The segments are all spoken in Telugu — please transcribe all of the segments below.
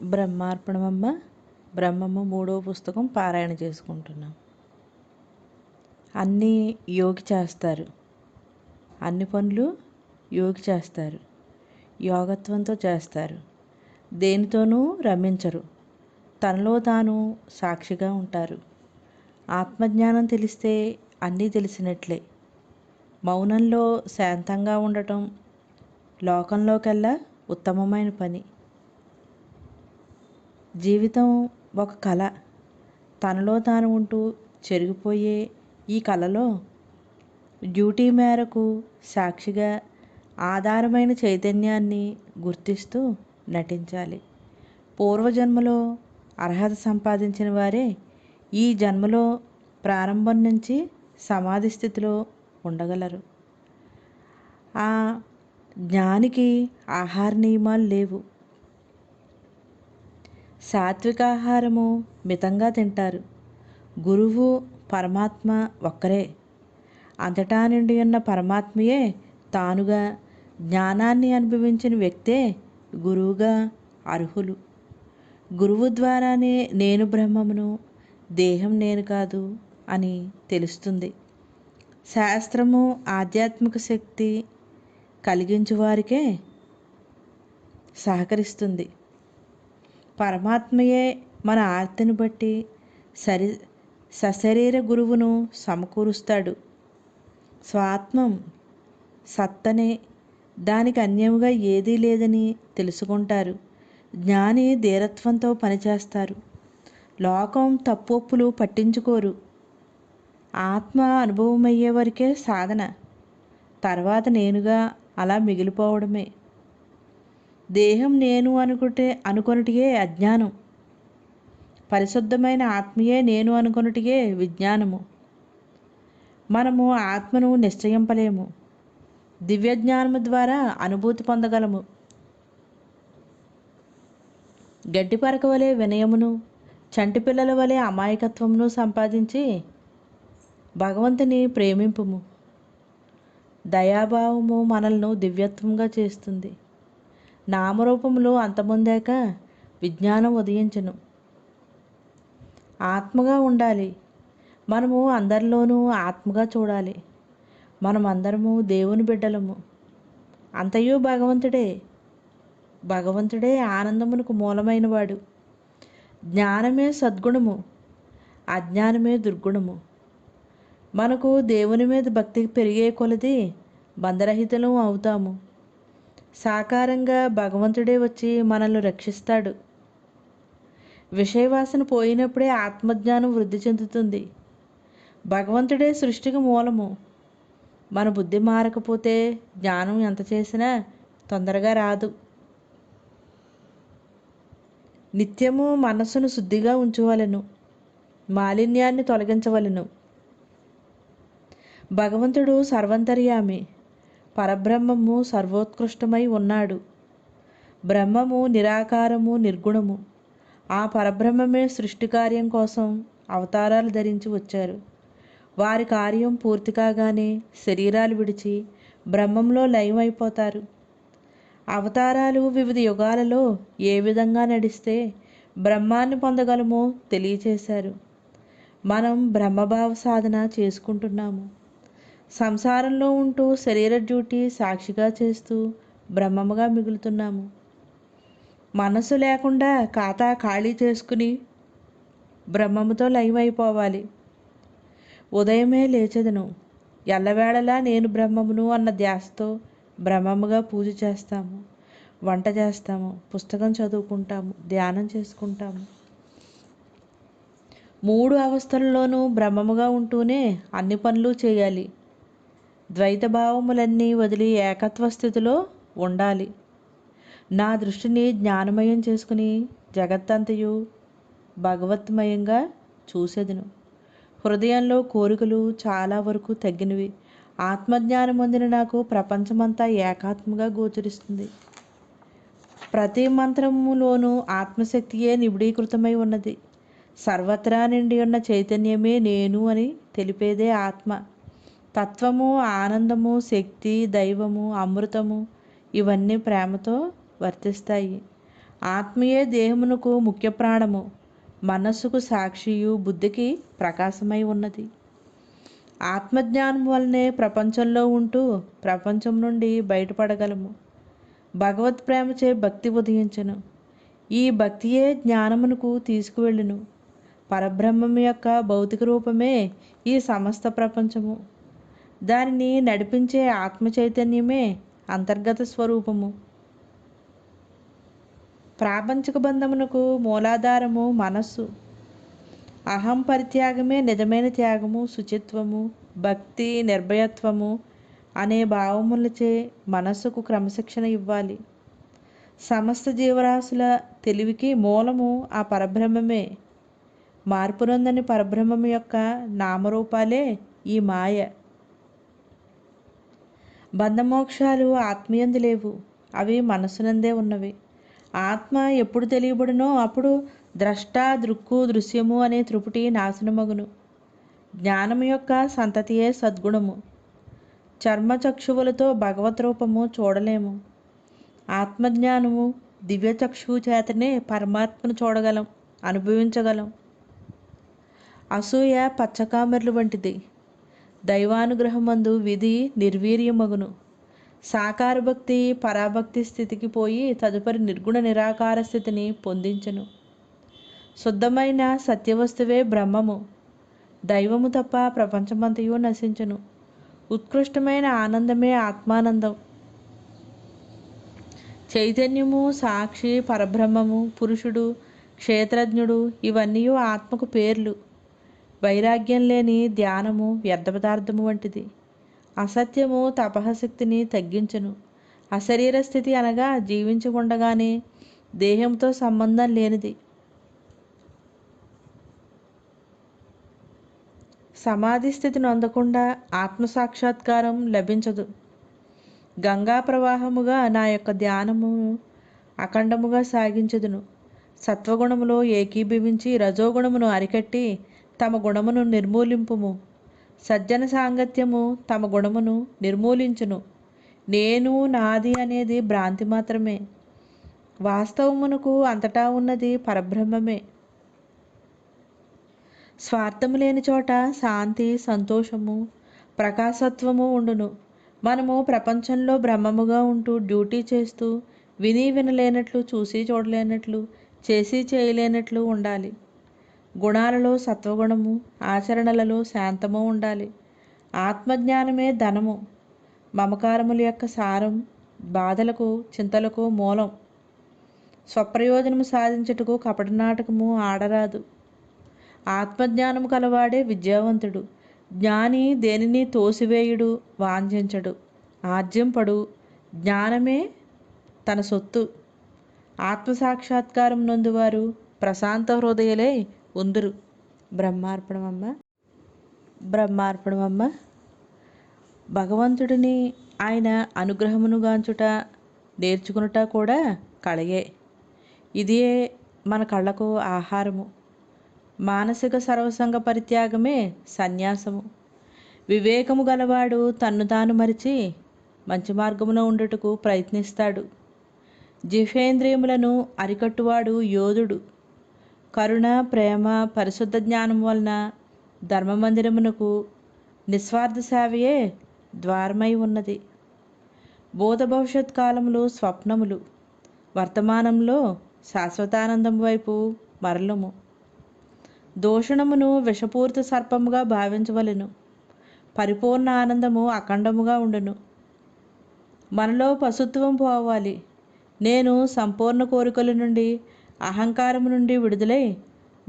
బ్రహ్మార్పణమమ్మ. బ్రహ్మము 3వ పుస్తకం పారాయణ చేసుకుంటున్నాం. అన్నీ యోగి చేస్తారు. అన్ని పనులు యోగి చేస్తారు. యోగత్వంతో చేస్తారు. దేనితోనూ రమించరు. తనలో తాను సాక్షిగా ఉంటారు. ఆత్మజ్ఞానం తెలిస్తే అన్నీ తెలిసినట్లే. మౌనంలో శాంతంగా ఉండటం లోకంలోకెల్లా ఉత్తమమైన పని. జీవితం ఒక కళ. తనలో తాను ఉంటూ చెరిగిపోయే ఈ కళలో డ్యూటీ మేరకు సాక్షిగా ఆధారమైన చైతన్యాన్ని గుర్తిస్తూ నటించాలి. పూర్వజన్మలో అర్హత సంపాదించిన వారే ఈ జన్మలో ప్రారంభం నుంచి సమాధి స్థితిలో ఉండగలరు. ఆ జ్ఞానికి ఆహార నియమాలు లేవు. సాత్వికాహారము మితంగా తింటారు. గురువు పరమాత్మ ఒక్కరే. అంతటా నిండి ఉన్న పరమాత్మయే తానుగా జ్ఞానాన్ని అనుభవించిన వ్యక్తే గురువుగా అర్హులు. గురువు ద్వారానే నేను బ్రహ్మమును, దేహం నేను కాదు అని తెలుస్తుంది. శాస్త్రము ఆధ్యాత్మిక శక్తి కలిగించు వారికే సహకరిస్తుంది. పరమాత్మయే మన ఆర్తిని బట్టి సశరీర గురువును సమకూరుస్తాడు. స్వాత్మం సత్తనే, దానికి అన్యముగా ఏదీ లేదని తెలుసుకుంటారు. జ్ఞాని ధీరత్వంతో పనిచేస్తారు. లోకం తప్పొప్పులు పట్టించుకోరు. ఆత్మ అనుభవమయ్యే వరకే సాధన. తర్వాత నేనుగా అలా మిగిలిపోవడమే. దేహం నేను అనుకొనుటియే అజ్ఞానం. పరిశుద్ధమైన ఆత్మయే నేను అనుకొనుటియే విజ్ఞానము. మనము ఆత్మను నిశ్చయింపలేము. దివ్యజ్ఞానము ద్వారా అనుభూతి పొందగలము. గడ్డిపరక వలె వినయమును, చంటిపిల్లల వలె అమాయకత్వమును సంపాదించి భగవంతుని ప్రేమింపుము. దయాభావము మనల్ని దివ్యత్వంగా చేస్తుంది. నామరూపములు అంతమొందాక విజ్ఞానం ఉదయించును. ఆత్మగా ఉండాలి. మనము అందరిలోనూ ఆత్మగా చూడాలి. మనమందరము దేవుని బిడ్డలము. అంతయు భగవంతుడే. భగవంతుడే ఆనందమునకు మూలమైనవాడు. జ్ఞానమే సద్గుణము, అజ్ఞానమే దుర్గుణము. మనకు దేవుని మీద భక్తి పెరిగే కొలది బంధరహితులం అవుతాము. సాకారంగా భగవంతుడే వచ్చి మనల్ని రక్షిస్తాడు. విషయవాసన పోయినప్పుడే ఆత్మజ్ఞానం వృద్ధి చెందుతుంది. భగవంతుడే సృష్టికి మూలము. మన బుద్ధి మారకపోతే జ్ఞానం ఎంత చేసినా తొందరగా రాదు. నిత్యము మనస్సును శుద్ధిగా ఉంచవలెను. మాలిన్యాన్ని తొలగించవలెను. భగవంతుడు సర్వంతర్యామి. పరబ్రహ్మము సర్వోత్కృష్టమై ఉన్నాడు. బ్రహ్మము నిరాకారము, నిర్గుణము. ఆ పరబ్రహ్మమే సృష్టి కార్యం కోసం అవతారాలు ధరించి వచ్చారు. వారి కార్యం పూర్తి కాగానే శరీరాలు విడిచి బ్రహ్మంలో లయమైపోతారు. అవతారాలు వివిధ యుగాలలో ఏ విధంగా నడిస్తే బ్రహ్మాన్ని పొందగలమో తెలియచేశారు. మనం బ్రహ్మభావ సాధన చేసుకుంటున్నాము. సంసారంలో ఉంటూ శరీర డ్యూటీ సాక్షిగా చేస్తూ బ్రహ్మముగా మిగులుతున్నాము. మనసు లేకుండా ఖాతా ఖాళీ చేసుకుని బ్రహ్మముతో లయమైపోవాలి. ఉదయమే లేచెదను. ఎల్లవేళలా నేను బ్రహ్మమును అన్న ధ్యాసతో బ్రహ్మముగా పూజ చేస్తాము, వంట చేస్తాము, పుస్తకం చదువుకుంటాము, ధ్యానం చేసుకుంటాము. 3 అవస్థలలోనూ బ్రహ్మముగా ఉంటూనే అన్ని పనులు చేయాలి. ద్వైత భావములన్నీ వదిలి ఏకత్వ స్థితిలో ఉండాలి. నా దృష్టిని జ్ఞానమయం చేసుకుని జగత్తంతయు భగవత్మయంగా చూసేదను. హృదయంలో కోరికలు చాలా వరకు తగ్గినవి. ఆత్మజ్ఞానం పొందిన నాకు ప్రపంచమంతా ఏకాత్మగా గోచరిస్తుంది. ప్రతి మంత్రములోనూ ఆత్మశక్తియే నిబిడీకృతమై ఉన్నది. సర్వత్రా నిండి ఉన్న చైతన్యమే నేను అని తెలిపేదే ఆత్మ. తత్వము, ఆనందము, శక్తి, దైవము, అమృతము ఇవన్నీ ప్రేమతో వర్తిస్తాయి. ఆత్మయే దేహమునకు ముఖ్య ప్రాణము, మనస్సుకు సాక్షియు, బుద్ధికి ప్రకాశమై ఉన్నది. ఆత్మజ్ఞానం వల్లనే ప్రపంచంలో ఉంటూ ప్రపంచం నుండి బయటపడగలము. భగవత్ ప్రేమచే భక్తి ఉదయించును. ఈ భక్తియే జ్ఞానమునకు తీసుకువెళ్ళును. పరబ్రహ్మం యొక్క భౌతిక రూపమే ఈ సమస్త ప్రపంచము. దానిని నడిపించే ఆత్మ చైతన్యమే అంతర్గత స్వరూపము. ప్రాపంచిక బంధమునకు మూలాధారము మనస్సు. అహం పరిత్యాగమే నిజమైన త్యాగము, శుచిత్వము, భక్తి, నిర్భయత్వము అనే భావములచే మనస్సుకు క్రమశిక్షణ ఇవ్వాలి. సమస్త జీవరాశుల తెలివికి మూలము ఆ పరబ్రహ్మమే. మార్పునందని పరబ్రహ్మము యొక్క నామరూపాలే ఈ మాయ. బంధమోక్షాలు ఆత్మయందు లేవు, అవి మనస్సునందే ఉన్నవి. ఆత్మ ఎప్పుడు తెలియబడునో అప్పుడు ద్రష్ట, దృక్కు, దృశ్యము అనే త్రిపుటి నాశనమగును. జ్ఞానము యొక్క సంతతియే సద్గుణము. చర్మచక్షువులతో భగవత్ రూపము చూడలేము. ఆత్మజ్ఞానము దివ్యచక్షువు చేతనే పరమాత్మను చూడగలం, అనుభవించగలం. అసూయ పచ్చకామెర్లు వంటిది. దైవానుగ్రహమందు విధి నిర్వీర్యమగును. సాకార భక్తి పరాభక్తి స్థితికి పోయి తదుపరి నిర్గుణ నిరాకార స్థితిని పొందించును. శుద్ధమైన సత్యవస్తువే బ్రహ్మము. దైవము తప్ప ప్రపంచమంతయు నశించును. ఉత్కృష్టమైన ఆనందమే ఆత్మానందం. చైతన్యము, సాక్షి, పరబ్రహ్మము, పురుషుడు, క్షేత్రజ్ఞుడు ఇవన్నీ ఆత్మకు పేర్లు. వైరాగ్యం లేని ధ్యానము వ్యర్థ పదార్థము వంటిది. అసత్యము తపశక్తిని తగ్గించును. అశరీర స్థితి అనగా జీవించి ఉండగానే దేహంతో సంబంధం లేనిది. సమాధి స్థితిని అందకుండా ఆత్మసాక్షాత్కారం లభించదు. గంగా ప్రవాహముగా నా యొక్క ధ్యానమును అఖండముగా సాగించదును. సత్వగుణములో ఏకీభవించి రజోగుణమును అరికట్టి తమ గుణమును నిర్మూలింపుము. సజ్జన సాంగత్యము తమ గుణమును నిర్మూలించును. నేను, నాది అనేది భ్రాంతి మాత్రమే. వాస్తవమునకు అంతటా ఉన్నది పరబ్రహ్మమే. స్వార్థము లేని చోట శాంతి, సంతోషము, ప్రకాశత్వము ఉండును. మనము ప్రపంచంలో బ్రహ్మముగా ఉంటూ డ్యూటీ చేస్తూ విని వినలేనట్లు, చూసి చూడలేనట్లు, చేసి చేయలేనట్లు ఉండాలి. గుణాలలో సత్వగుణము, ఆచరణలలో శాంతము ఉండాలి. ఆత్మజ్ఞానమే ధనము. మమకారముల యొక్క సారం బాధలకు, చింతలకు మూలం. స్వప్రయోజనము సాధించుటకు కపటనాటకము ఆడరాదు. ఆత్మజ్ఞానము కలవాడే విద్యావంతుడు. జ్ఞాని దేనిని తోసివేయుడు, వాంఛించడు, ఆర్జింపడు. జ్ఞానమే తన సొత్తు. ఆత్మసాక్షాత్కారం నొందువారు ప్రశాంత హృదయులై ఉందురు. బ్రహ్మార్పణమమ్మ. బ్రహ్మార్పణమమ్మ. భగవంతుడిని ఆయన అనుగ్రహమునుగాంచుట, నేర్చుకునుట కూడా కళయే. ఇదే మన కళ్ళకు ఆహారము. మానసిక సర్వసంగ పరిత్యాగమే సన్యాసము. వివేకము గలవాడు తన్ను తాను మరిచి మంచి మార్గమున ఉండుటకు ప్రయత్నిస్తాడు. జిహ్వేంద్రియములను అరికట్టువాడు యోధుడు. కరుణ, ప్రేమ, పరిశుద్ధ జ్ఞానం వలన ధర్మమందిరమునకు నిస్వార్థ సేవయే ద్వారమై ఉన్నది. భూత భవిష్యత్ కాలములు స్వప్నములు. వర్తమానంలో శాశ్వతానందం వైపు మరలము. దూషణమును విషపూరిత సర్పముగా భావించవలెను. పరిపూర్ణ ఆనందము అఖండముగా ఉండును. మనలో పశుత్వం పోవాలి. నేను సంపూర్ణ కోరికల నుండి, అహంకారము నుండి విడుదలై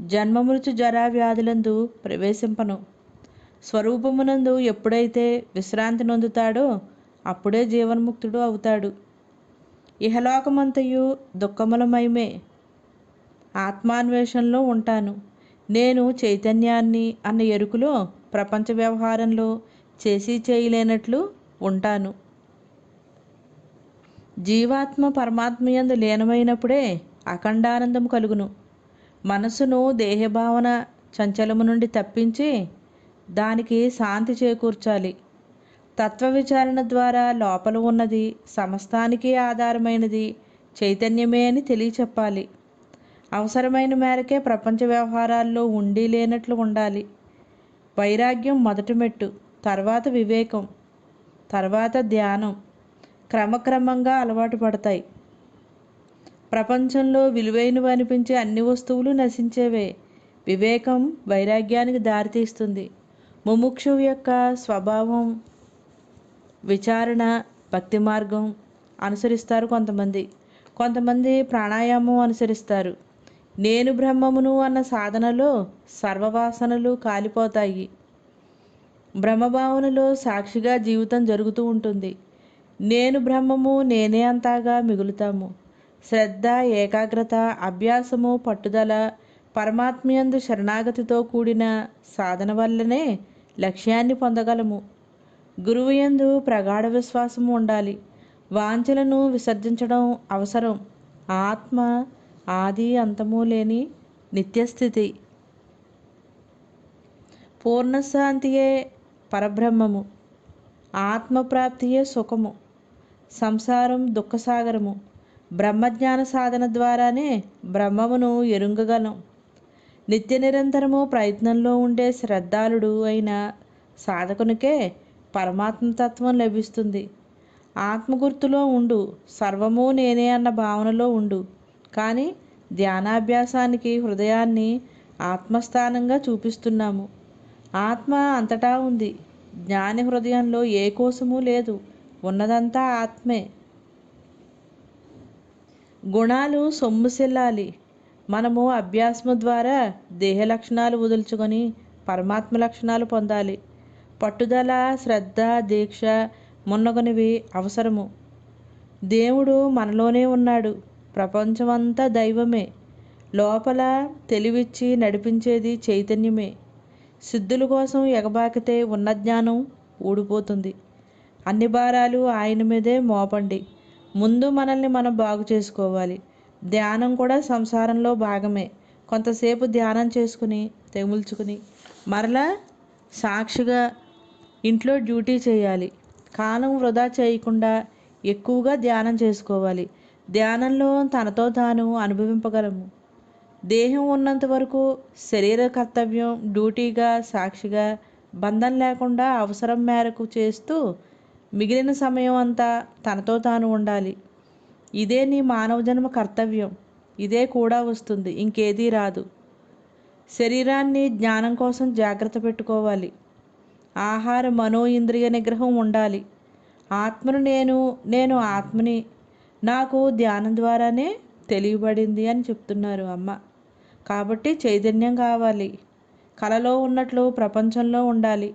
జన్మమృత్యు జరా వ్యాధులందు ప్రవేశింపను. స్వరూపమునందు ఎప్పుడైతే విశ్రాంతి నొందుతాడో అప్పుడే జీవన్ముక్తుడు అవుతాడు. ఇహలోకమంతయు దుఃఖములమయమే. ఆత్మాన్వేషణలో ఉంటాను. నేను చైతన్యాన్ని అన్న ఎరుకులో ప్రపంచ వ్యవహారంలో చేసి చేయలేనట్లు ఉంటాను. జీవాత్మ పరమాత్మయందు లీనమైనప్పుడే అఖండానందము కలుగును. మనసును దేహభావన చంచలము నుండి తప్పించి దానికి శాంతి చేకూర్చాలి. తత్వ విచారణ ద్వారా లోపల ఉన్నది, సమస్తానికి ఆధారమైనది, చైతన్యమే అని తెలియచెప్పాలి. అవసరమైన మేరకే ప్రపంచ వ్యవహారాల్లో ఉండి లేనట్లు ఉండాలి. వైరాగ్యం మొదటి మెట్టు, తర్వాత వివేకం, తర్వాత ధ్యానం క్రమక్రమంగా అలవాటు పడతాయి. ప్రపంచంలో విలువైనవి అనిపించే అన్ని వస్తువులు నశించేవే. వివేకం వైరాగ్యానికి దారితీస్తుంది. ముముక్షువు యొక్క స్వభావం విచారణ, భక్తి మార్గం అనుసరిస్తారు కొంతమంది ప్రాణాయామం అనుసరిస్తారు. నేను బ్రహ్మమును అన్న సాధనలో సర్వవాసనలు కాలిపోతాయి. బ్రహ్మభావనలో సాక్షిగా జీవితం జరుగుతూ ఉంటుంది. నేను బ్రహ్మము, నేనే అంతాగా మిగులుతాము. శ్రద్ధ, ఏకాగ్రత, అభ్యాసము, పట్టుదల, పరమాత్మయందు శరణాగతితో కూడిన సాధన వల్లనే లక్ష్యాన్ని పొందగలము. గురువు యందు ప్రగాఢ విశ్వాసము ఉండాలి. వాంఛలను విసర్జించడం అవసరం. ఆత్మ ఆది అంతము లేని నిత్యస్థితి. పూర్ణశాంతియే పరబ్రహ్మము. ఆత్మప్రాప్తియే సుఖము. సంసారం దుఃఖసాగరము. బ్రహ్మజ్ఞాన సాధన ద్వారానే బ్రహ్మమును ఎరుంగగలం. నిత్య నిరంతరము ప్రయత్నంలో ఉండే శ్రద్ధాళుడు అయిన సాధకునికే పరమాత్మతత్వం లభిస్తుంది. ఆత్మగుర్తులో ఉండు, సర్వము నేనే అన్న భావనలో ఉండు. కానీ ధ్యానాభ్యాసానికి హృదయాన్ని ఆత్మస్థానంగా చూపిస్తున్నాము. ఆత్మ అంతటా ఉంది. జ్ఞాని హృదయంలో ఏ కోసమూ లేదు. ఉన్నదంతా ఆత్మే. గుణాలు సొమ్ముసిల్లాలి. మనము అభ్యాసము ద్వారా దేహ లక్షణాలు వదులుచుకొని పరమాత్మ లక్షణాలు పొందాలి. పట్టుదల, శ్రద్ధ, దీక్ష మున్నగునవి అవసరము. దేవుడు మనలోనే ఉన్నాడు. ప్రపంచమంతా దైవమే. లోపల తెలివిచ్చి నడిపించేది చైతన్యమే. సిద్ధుల కోసం ఎగబాకితే ఉన్న జ్ఞానం ఊడిపోతుంది. అన్ని భారాలు ఆయన మీదే మోపండి. ముందు మనల్ని మనం బాగు చేసుకోవాలి. ధ్యానం కూడా సంసారంలో భాగమే. కొంతసేపు ధ్యానం చేసుకుని తెముల్చుకుని మరలా సాక్షిగా ఇంట్లో డ్యూటీ చేయాలి. కాలం వృధా చేయకుండా ఎక్కువగా ధ్యానం చేసుకోవాలి. ధ్యానంలో తనతో తాను అనుభవింపగలము. దేహం ఉన్నంత వరకు శరీర కర్తవ్యం డ్యూటీగా సాక్షిగా బంధం లేకుండా అవసరం మేరకు చేస్తూ మిగిలిన సమయం అంతా తనతో తాను ఉండాలి. ఇదే నీ మానవ జన్మ కర్తవ్యం. ఇదే కూడా వస్తుంది, ఇంకేదీ రాదు. శరీరాన్ని జ్ఞానం కోసం జాగ్రత్త పెట్టుకోవాలి. ఆహార మనో ఇంద్రియ నిగ్రహం ఉండాలి. ఆత్మను నేను ఆత్మని నాకు ధ్యానం ద్వారానే తెలియబడింది అని చెప్తున్నారు అమ్మ. కాబట్టి చైతన్యం కావాలి. కలలో ఉన్నట్లు ప్రపంచంలో ఉండాలి.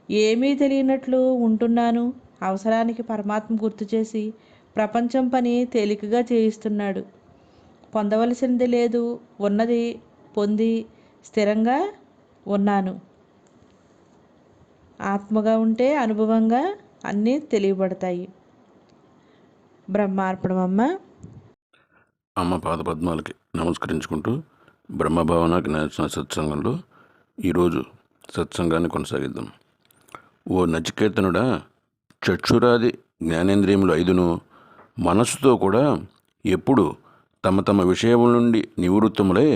ఏమీ తెలియనట్లు ఉంటున్నాను. అవసరానికి పరమాత్మ గుర్తు చేసి ప్రపంచం పని తేలికగా చేయిస్తున్నాడు. పొందవలసింది లేదు, ఉన్నది పొంది స్థిరంగా ఉన్నాను. ఆత్మగా ఉంటే అనుభవంగా అన్నీ తెలియబడతాయి. బ్రహ్మార్పణం. అమ్మ పాదపద్మాలకి నమస్కరించుకుంటూ బ్రహ్మభావన జ్ఞాన సత్సంగంలో ఈరోజు సత్సంగాన్ని కొనసాగిద్దాం. ఓ నచికేతనుడా, చక్షురాది జ్ఞానేంద్రియములు 5ను మనస్సుతో కూడా ఎప్పుడు తమ తమ విషయముల నుండి నివృత్తములై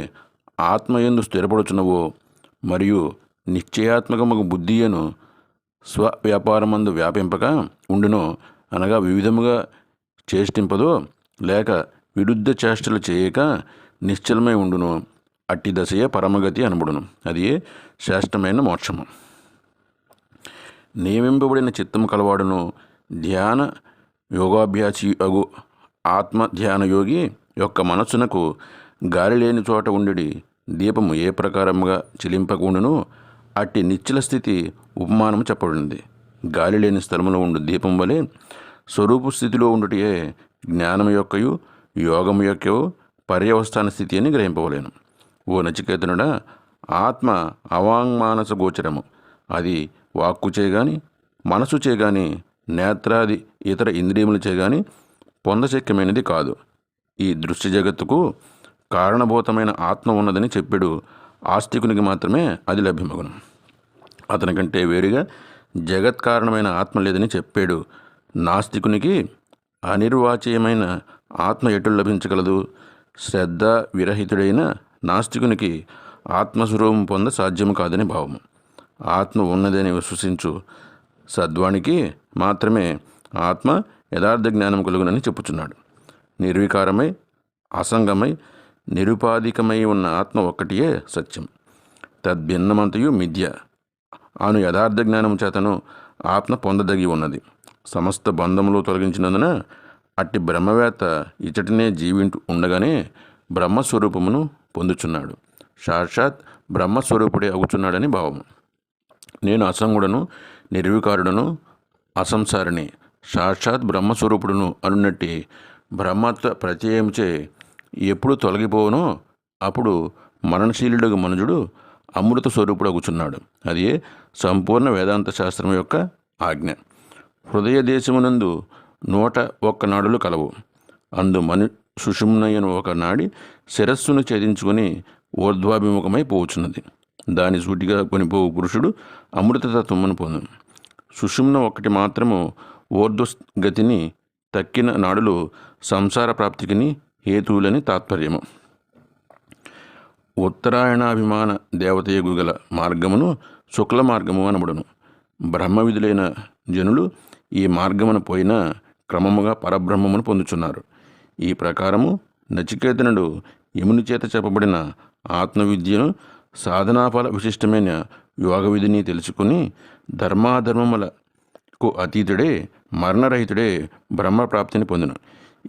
ఆత్మయందు స్థిరపడుచున్నవో మరియు నిశ్చయాత్మకముకు బుద్ధియను స్వవ్యాపారమందు వ్యాపింపక ఉండునో, అనగా వివిధముగా చేష్టింపదో లేక విరుద్ధ చేష్టలు చేయక నిశ్చలమై ఉండును, అట్టి దశయే పరమగతి అనబడును. అది శ్రేష్టమైన మోక్షము. నియమింపబడిన చిత్తము కలవాడును ధ్యాన యోగాభ్యాసి అగు ఆత్మ ధ్యాన యోగి యొక్క మనస్సునకు గాలి లేని చోట ఉండి దీపము ఏ ప్రకారముగా చిలింపకుండును అట్టి నిశ్చల స్థితి ఉపమానము చెప్పబడింది. గాలి లేని స్థలములో ఉండు దీపం వలె స్వరూపు స్థితిలో ఉండుటే జ్ఞానము యొక్కయు యోగము యొక్కయు పర్యవస్థాన స్థితి అని గ్రహింపవలేను. ఓ నచికేతనుడా, ఆత్మ అవాంగ్మానస గోచరము. అది వాక్కు చేయగాని మనసు చేయగాని నేత్రాది ఇతర ఇంద్రియములు చేయగాని పొందశక్యమైనది కాదు. ఈ దృశ్య జగత్తుకు కారణభూతమైన ఆత్మ ఉన్నదని చెప్పాడు. ఆస్తికునికి మాత్రమే అది లభ్యమగును. అతని కంటే వేరుగా జగత్ కారణమైన ఆత్మ లేదని చెప్పాడు. నాస్తికునికి అనిర్వాచ్యమైన ఆత్మ ఎటు లభించగలదు? శ్రద్ధ విరహితుడైన నాస్తికునికి ఆత్మస్వరూపం పొంద సాధ్యము కాదని భావము. ఆత్మ ఉన్నదని విశ్వసించు సద్వానికి మాత్రమే ఆత్మ యథార్థ జ్ఞానం కలుగునని చెప్పుచున్నాడు. నిర్వికారమై అసంగమై నిరుపాధికమై ఉన్న ఆత్మ ఒక్కటియే సత్యం. తద్భిన్నమంతయు మిథ్య అను యథార్థ జ్ఞానం చేతను ఆత్మ పొందదగి ఉన్నది. సమస్త బంధములు తొలగించినందున అట్టి బ్రహ్మవేత్త ఇచటనే జీవింటూ ఉండగానే బ్రహ్మస్వరూపమును పొందుచున్నాడు. సాక్షాత్ బ్రహ్మస్వరూపుడే అగుచున్నాడని భావము. నేను అసంగుడను, నిర్వికారుడను, అసంసారిని, సాక్షాత్ బ్రహ్మస్వరూపుడును అనున్నట్టి బ్రహ్మత్వ ప్రత్యయముచే ఎప్పుడు తొలగిపోవునో అప్పుడు మరణశీలుడు మనుజుడు అమృత స్వరూపుడు అగుచున్నాడు. అది సంపూర్ణ వేదాంత శాస్త్రం యొక్క ఆజ్ఞ. హృదయ దేశమునందు 101 నాడులు కలవు. అందు సుషుమ్నయను ఒక నాడి శిరస్సును ఛేదించుకొని ఊర్ధ్వాభిముఖమై పోవచ్చున్నది. దాని సూటిగా కొనిపోవు పురుషుడు అమృతతత్వమును పొందు. సుషుమ్న ఒకటి మాత్రము ఊర్ధ్వగతిని తక్కిన నాడులు సంసార ప్రాప్తికిని హేతువులని తాత్పర్యము. ఉత్తరాయణాభిమాన దేవతయగు గల మార్గమును శుక్ల మార్గము అనబడును. బ్రహ్మవిధులైన జనులు ఈ మార్గమును పోయినా క్రమముగా పరబ్రహ్మమును పొందుచున్నారు. ఈ ప్రకారము నచికేతనుడు యముని చేత చెప్పబడిన ఆత్మవిద్యను సాధనాఫల విశిష్టమైన యోగ విధిని తెలుసుకుని ధర్మాధర్మములకు అతీతుడే మరణరహితుడే బ్రహ్మప్రాప్తిని పొందును.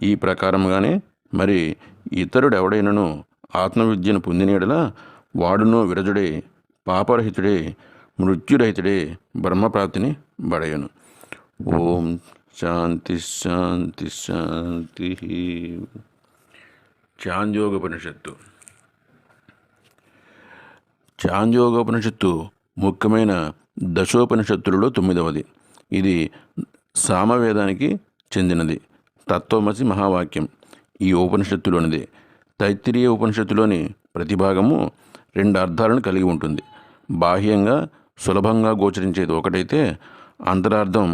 ఈ ప్రకారముగానే మరి ఇతరుడెవడైనను ఆత్మవిద్యను పొందినయెడల వాడును విరజుడే పాపరహితుడే మృత్యురహితుడే బ్రహ్మప్రాప్తిని బడయను. ఓం శాంతి శాంతి శాంతి. ఛాందోగ్యోపనిషత్తు. ఛాందోగ్యోపనిషత్తు ముఖ్యమైన దశోపనిషత్తులలో 9వది. ఇది సామవేదానికి చెందినది. తత్వమసి మహావాక్యం ఈ ఉపనిషత్తులోనిదే. తైత్తిరీయ ఉపనిషత్తులోని ప్రతి భాగము 2 అర్థాలను కలిగి ఉంటుంది. బాహ్యంగా సులభంగా గోచరించేది ఒకటైతే అంతరార్థం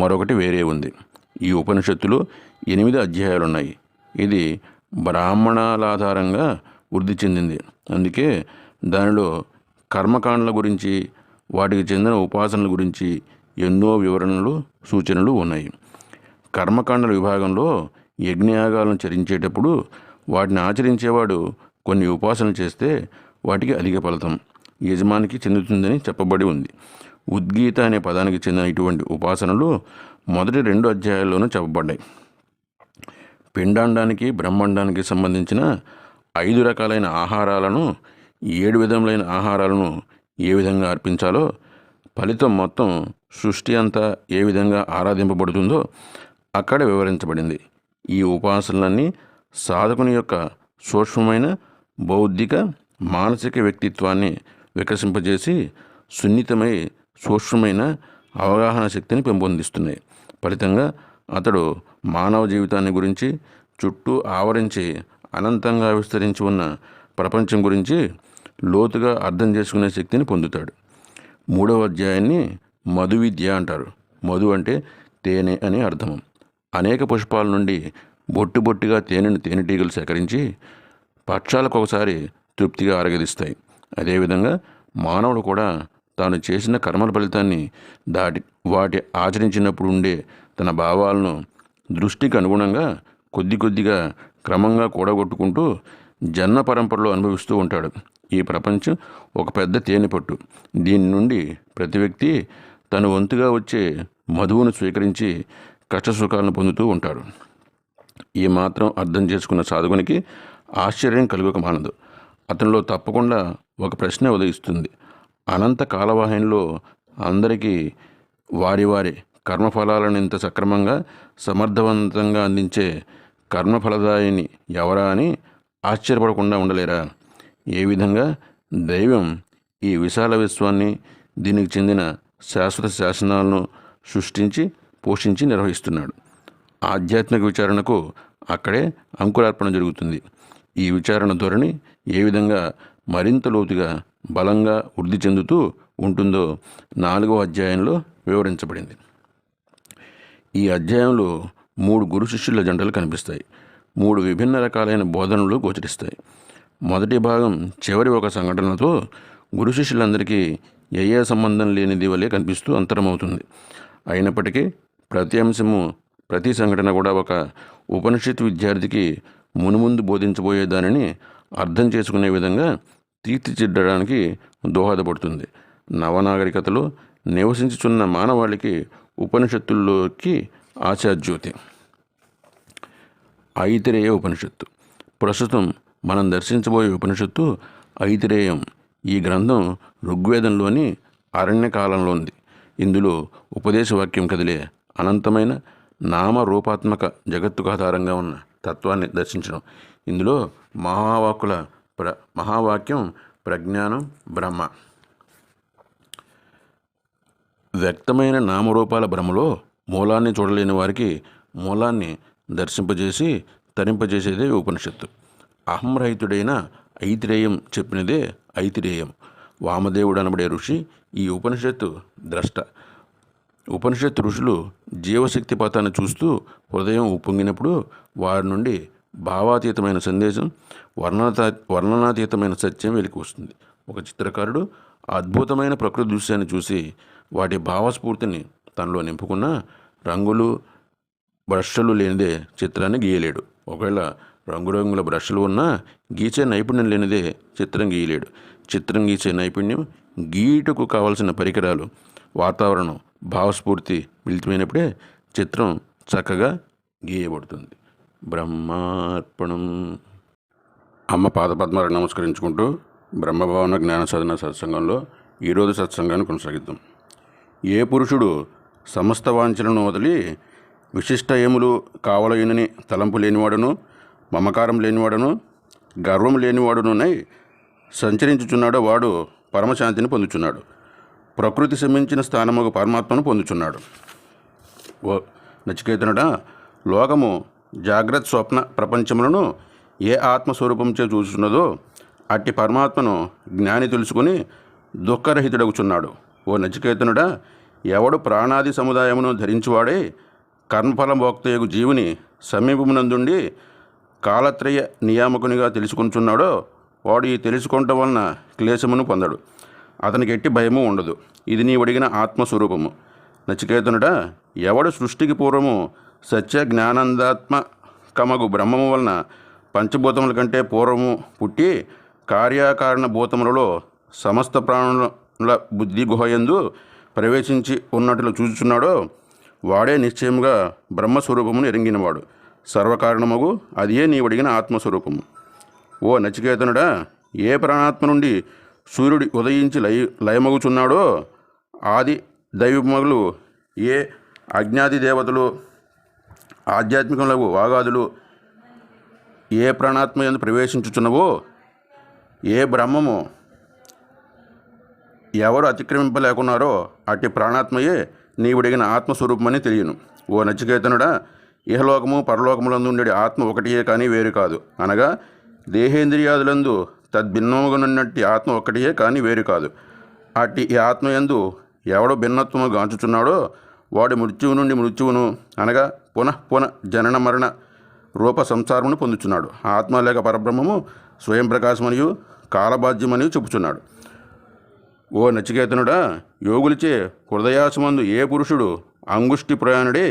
మరొకటి వేరే ఉంది. ఈ ఉపనిషత్తులో 8 అధ్యాయాలున్నాయి. ఇది బ్రాహ్మణాల ఆధారంగా వృద్ధి చెందింది. అందుకే దానిలో కర్మకాండల గురించి వాటికి చెందిన ఉపాసనల గురించి ఎన్నో వివరణలు సూచనలు ఉన్నాయి. కర్మకాండల విభాగంలో యజ్ఞయాగాలను చరించేటప్పుడు వాటిని ఆచరించేవాడు కొన్ని ఉపాసనలు చేస్తే వాటికి అధిక ఫలితం యజమానికి చెందుతుందని చెప్పబడి ఉంది. ఉద్గీత అనే పదానికి చెందిన ఇటువంటి ఉపాసనలు మొదటి 2 అధ్యాయాల్లోనూ చెప్పబడ్డాయి. పిండాండానికి బ్రహ్మాండానికి సంబంధించిన 5 రకాలైన ఆహారాలను 7 విధములైన ఆహారాలను ఏ విధంగా అర్పించాలో, ఫలితం మొత్తం సృష్టి అంతా ఏ విధంగా ఆరాధింపబడుతుందో అక్కడ వివరించబడింది. ఈ ఉపాసనలన్నీ సాధకుని యొక్క సూక్ష్మమైన బౌద్ధిక మానసిక వ్యక్తిత్వాన్ని వికసింపజేసి సున్నితమై సూక్ష్మమైన అవగాహన శక్తిని పెంపొందిస్తున్నాయి. ఫలితంగా అతడు మానవ జీవితాన్ని గురించి, చుట్టూ ఆవరించి అనంతంగా విస్తరించి ఉన్న ప్రపంచం గురించి లోతుగా అర్థం చేసుకునే శక్తిని పొందుతాడు. 3వ అధ్యాయాన్ని మధు విద్య అంటారు. మధు అంటే తేనె అని అర్థము. అనేక పుష్పాల నుండి బొట్టు బొట్టుగా తేనెను తేనెటీగలు సేకరించి పక్షాలకు ఒకసారి తృప్తిగా ఆరగదిస్తాయి. అదేవిధంగా మానవుడు కూడా తాను చేసిన కర్మల ఫలితాన్ని వాటి ఆచరించినప్పుడు ఉండే తన భావాలను దృష్టికి అనుగుణంగా కొద్ది కొద్దిగా క్రమంగా కూడగొట్టుకుంటూ జన్మ పరంపరలో అనుభవిస్తూ ఉంటాడు. ఈ ప్రపంచం ఒక పెద్ద తేనె పట్టు. దీని నుండి ప్రతి వ్యక్తి తన వంతుగా వచ్చే మధువును స్వీకరించి కష్టసుఖాలను పొందుతూ ఉంటాడు. ఈ మాత్రం అర్థం చేసుకున్న సాధకునికి ఆశ్చర్యం కలుగక మానదు. అతనిలో తప్పకుండా ఒక ప్రశ్న ఉదయిస్తుంది. అనంత కాలవాహినిలో అందరికీ వారి వారి కర్మఫలాలను ఇంత సక్రమంగా సమర్థవంతంగా అందించే కర్మఫలదాయిని ఎవరా అని ఆశ్చర్యపడకుండా ఉండలేరా? ఏ విధంగా దైవం ఈ విశాల విశ్వాన్ని, దీనికి చెందిన శాశ్వత శాసనాలను సృష్టించి పోషించి నిర్వహిస్తున్నాడు. ఆధ్యాత్మిక విచారణకు అక్కడే అంకురార్పణ జరుగుతుంది. ఈ విచారణ ధోరణి ఏ విధంగా మరింత లోతుగా బలంగా వృద్ధి చెందుతూ ఉంటుందో 4వ అధ్యాయంలో వివరించబడింది. ఈ అధ్యాయంలో 3 గురు శిష్యుల జంటలు కనిపిస్తాయి. 3 విభిన్న రకాలైన బోధనలు గోచరిస్తాయి. మొదటి భాగం చివరి ఒక సంఘటనతో గురు శిష్యులందరికీ ఏ సంబంధం లేనిది వలె కనిపిస్తూ అంతరమవుతుంది. అయినప్పటికీ ప్రతి అంశము, ప్రతి సంఘటన కూడా ఒక ఉపనిషత్తు విద్యార్థికి మునుముందు బోధించబోయే దానిని అర్థం చేసుకునే విధంగా తీర్చిదిద్దడానికి దోహదపడుతుంది. నవనాగరికతలో నివసించుచున్న మానవాళికి ఉపనిషత్తుల్లోకి ఆశాజ్యోతి. ఐతిరేయ ఉపనిషత్తు. ప్రస్తుతం మనం దర్శించబోయే ఉపనిషత్తు ఐతిరేయం. ఈ గ్రంథం ఋగ్వేదంలోని అరణ్యకాలంలో ఉంది. ఇందులో ఉపదేశవాక్యం కదిలే అనంతమైన నామరూపాత్మక జగత్తుకు ఆధారంగా ఉన్న తత్వాన్ని దర్శించడం. ఇందులో మహావాక్యం ప్రజ్ఞానం బ్రహ్మ. వ్యక్తమైన నామరూపాల భ్రమలో మూలాన్ని చూడలేని వారికి మూలాన్ని దర్శింపజేసి తరింపజేసేదే ఉపనిషత్తు. అహంరహితుడైన ఐతిరేయం చెప్పినదే ఐతిరేయం. వామదేవుడు అనబడే ఋషి ఈ ఉపనిషత్తు ద్రష్ట. ఉపనిషత్తు ఋషులు జీవశక్తి పథాన్ని చూస్తూ హృదయం ఉప్పొంగినప్పుడు వారి నుండి భావాతీతమైన సందేశం, వర్ణనాతీతమైన సత్యం వెలికి వస్తుంది. ఒక చిత్రకారుడు అద్భుతమైన ప్రకృతి దృశ్యాన్ని చూసి వాటి భావస్ఫూర్తిని తనలో నింపుకున్న రంగులు బ్రష్లు లేనిదే చిత్రాన్ని గీయలేడు. ఒకవేళ రంగురంగుల బ్రష్లు ఉన్నా గీచే నైపుణ్యం లేనిదే చిత్రం గీయలేడు. చిత్రం గీసే నైపుణ్యం, గీటుకు కావలసిన పరికరాలు, వాతావరణం, భావస్ఫూర్తి మిళితమైనప్పుడే చిత్రం చక్కగా గీయబడుతుంది. బ్రహ్మార్పణం. అమ్మ పాదపద్మాలకు నమస్కరించుకుంటూ బ్రహ్మభవన జ్ఞాన సాధన సత్సంగంలో ఈరోజు సత్సంగాన్ని కొనసాగిద్దాం. ఏ పురుషుడు సమస్త వాంఛలను వదిలి విశిష్టయములు కావలయునని తలంపు లేనివాడును, మమకారం లేనివాడును, గర్వం లేనివాడునునై సంచరించుచున్నాడో వాడు పరమశాంతిని పొందుచున్నాడు. ప్రకృతి శమించిన స్థానముకు పరమాత్మను పొందుచున్నాడు. ఓ నచికేతనుడా, లోకము జాగ్రత్త స్వప్న ప్రపంచములను ఏ ఆత్మస్వరూపంచే చూస్తున్నదో అట్టి పరమాత్మను జ్ఞాని తెలుసుకుని దుఃఖరహితుడగుచున్నాడు. ఓ నచికేతనుడా, ఎవడు ప్రాణాది సముదాయమును ధరించువాడే కర్మఫలభోక్తయగు జీవుని సమీపమునందుండి కాలత్రయ నియామకునిగా తెలుసుకుంటున్నాడో వాడు ఈ తెలుసుకుంటం వలన క్లేశమును పొందడు. అతనికి ఎట్టి భయము ఉండదు. ఇది నీ అడిగిన ఆత్మస్వరూపము. నచికేతనుడా, ఎవడు సృష్టికి పూర్వము సత్య జ్ఞానందాత్మకమగు బ్రహ్మము వలన పంచభూతముల కంటే పూర్వము పుట్టి కార్యకారణ భూతములలో సమస్త ప్రాణుల బుద్ధి గుహయందు ప్రవేశించి ఉన్నట్లు చూచుచున్నాడో వాడే నిశ్చయముగా బ్రహ్మస్వరూపమును ఎరింగినవాడు. సర్వకారణమగు అదియే నీ అడిగిన ఆత్మస్వరూపము. ఓ నచికేతనుడా, ఏ ప్రాణాత్మ నుండి సూర్యుడు ఉదయించి లయమగుచున్నాడో ఆది దైవములు, ఏ అజ్ఞాతి దేవతలు, ఆధ్యాత్మికములకు వాగాదులు ఏ ప్రాణాత్మ యందు ప్రవేశించుచున్నవో, ఏ బ్రహ్మము ఎవరు అతిక్రమింపలేకున్నారో అట్టి ప్రాణాత్మయే నీవుడిగిన ఆత్మస్వరూపమని తెలియను. ఓ నచికేతనుడా, ఇహలోకము పరలోకములందు ఉండే ఆత్మ ఒకటియే కానీ వేరు కాదు. అనగా దేహేంద్రియాదులందు తద్భిన్నముగానున్నట్టి ఆత్మ ఒక్కటియే కానీ వేరు కాదు. అట్టి ఈ ఆత్మయందు ఎవడు భిన్నత్వము గాంచుచున్నాడో వాడు మృత్యువు నుండి మృత్యువును అనగా పునః జనన మరణ రూప సంసారమును పొందుచున్నాడు. ఆత్మ లేక పరబ్రహ్మము స్వయం ప్రకాశమనియు కాలబాధ్యమనియు చెప్పుచున్నాడు. ఓ నచికేతనుడా, యోగులచే హృదయాసమందు ఏ పురుషుడు అంగుష్టి ప్రయాణుడే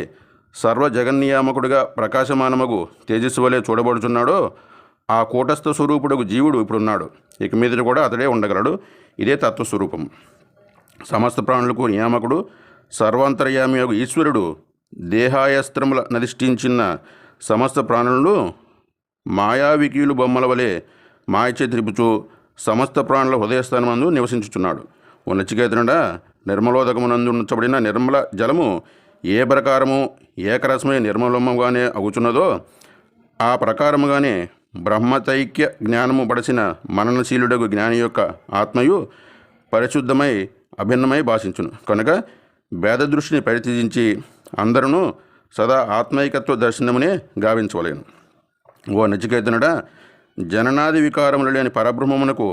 సర్వ జగన్నియామకుడిగా ప్రకాశమానమగు తేజస్సు వలె చూడబడుచున్నాడో ఆ కూటస్థ స్వరూపుడుకు జీవుడు ఇప్పుడున్నాడు. ఇక మీద కూడా అతడే ఉండగలడు. ఇదే తత్వస్వరూపం. సమస్త ప్రాణులకు నియామకుడు సర్వాంతర్యామియగు ఈశ్వరుడు దేహాయస్త్రముల నధిష్ఠించిన సమస్త ప్రాణులను మాయావికీయులు బొమ్మల వలె మాయచే త్రిపుచు సమస్త ప్రాణుల హృదయస్థానమందు నివసించుచున్నాడు. ఓ నచికేతనుడా, నిర్మలోదకమునందు ఉంచబడిన నిర్మల జలము ఏ ప్రకారము ఏకరసమై నిర్మలముగానే అగుచున్నదో ఆ ప్రకారముగానే బ్రహ్మతైక్య జ్ఞానము పడసిన మననశీలుడగు జ్ఞాని యొక్క ఆత్మయు పరిశుద్ధమై అభిన్నమై భాషించును. కనుక భేదదృష్టిని పరిత్యజించి అందరూ సదా ఆత్మైకత్వ దర్శనమునే గావించవలేను. ఓ నచికేతనుడా, జననాది వికారములు లేని పరబ్రహ్మమునకు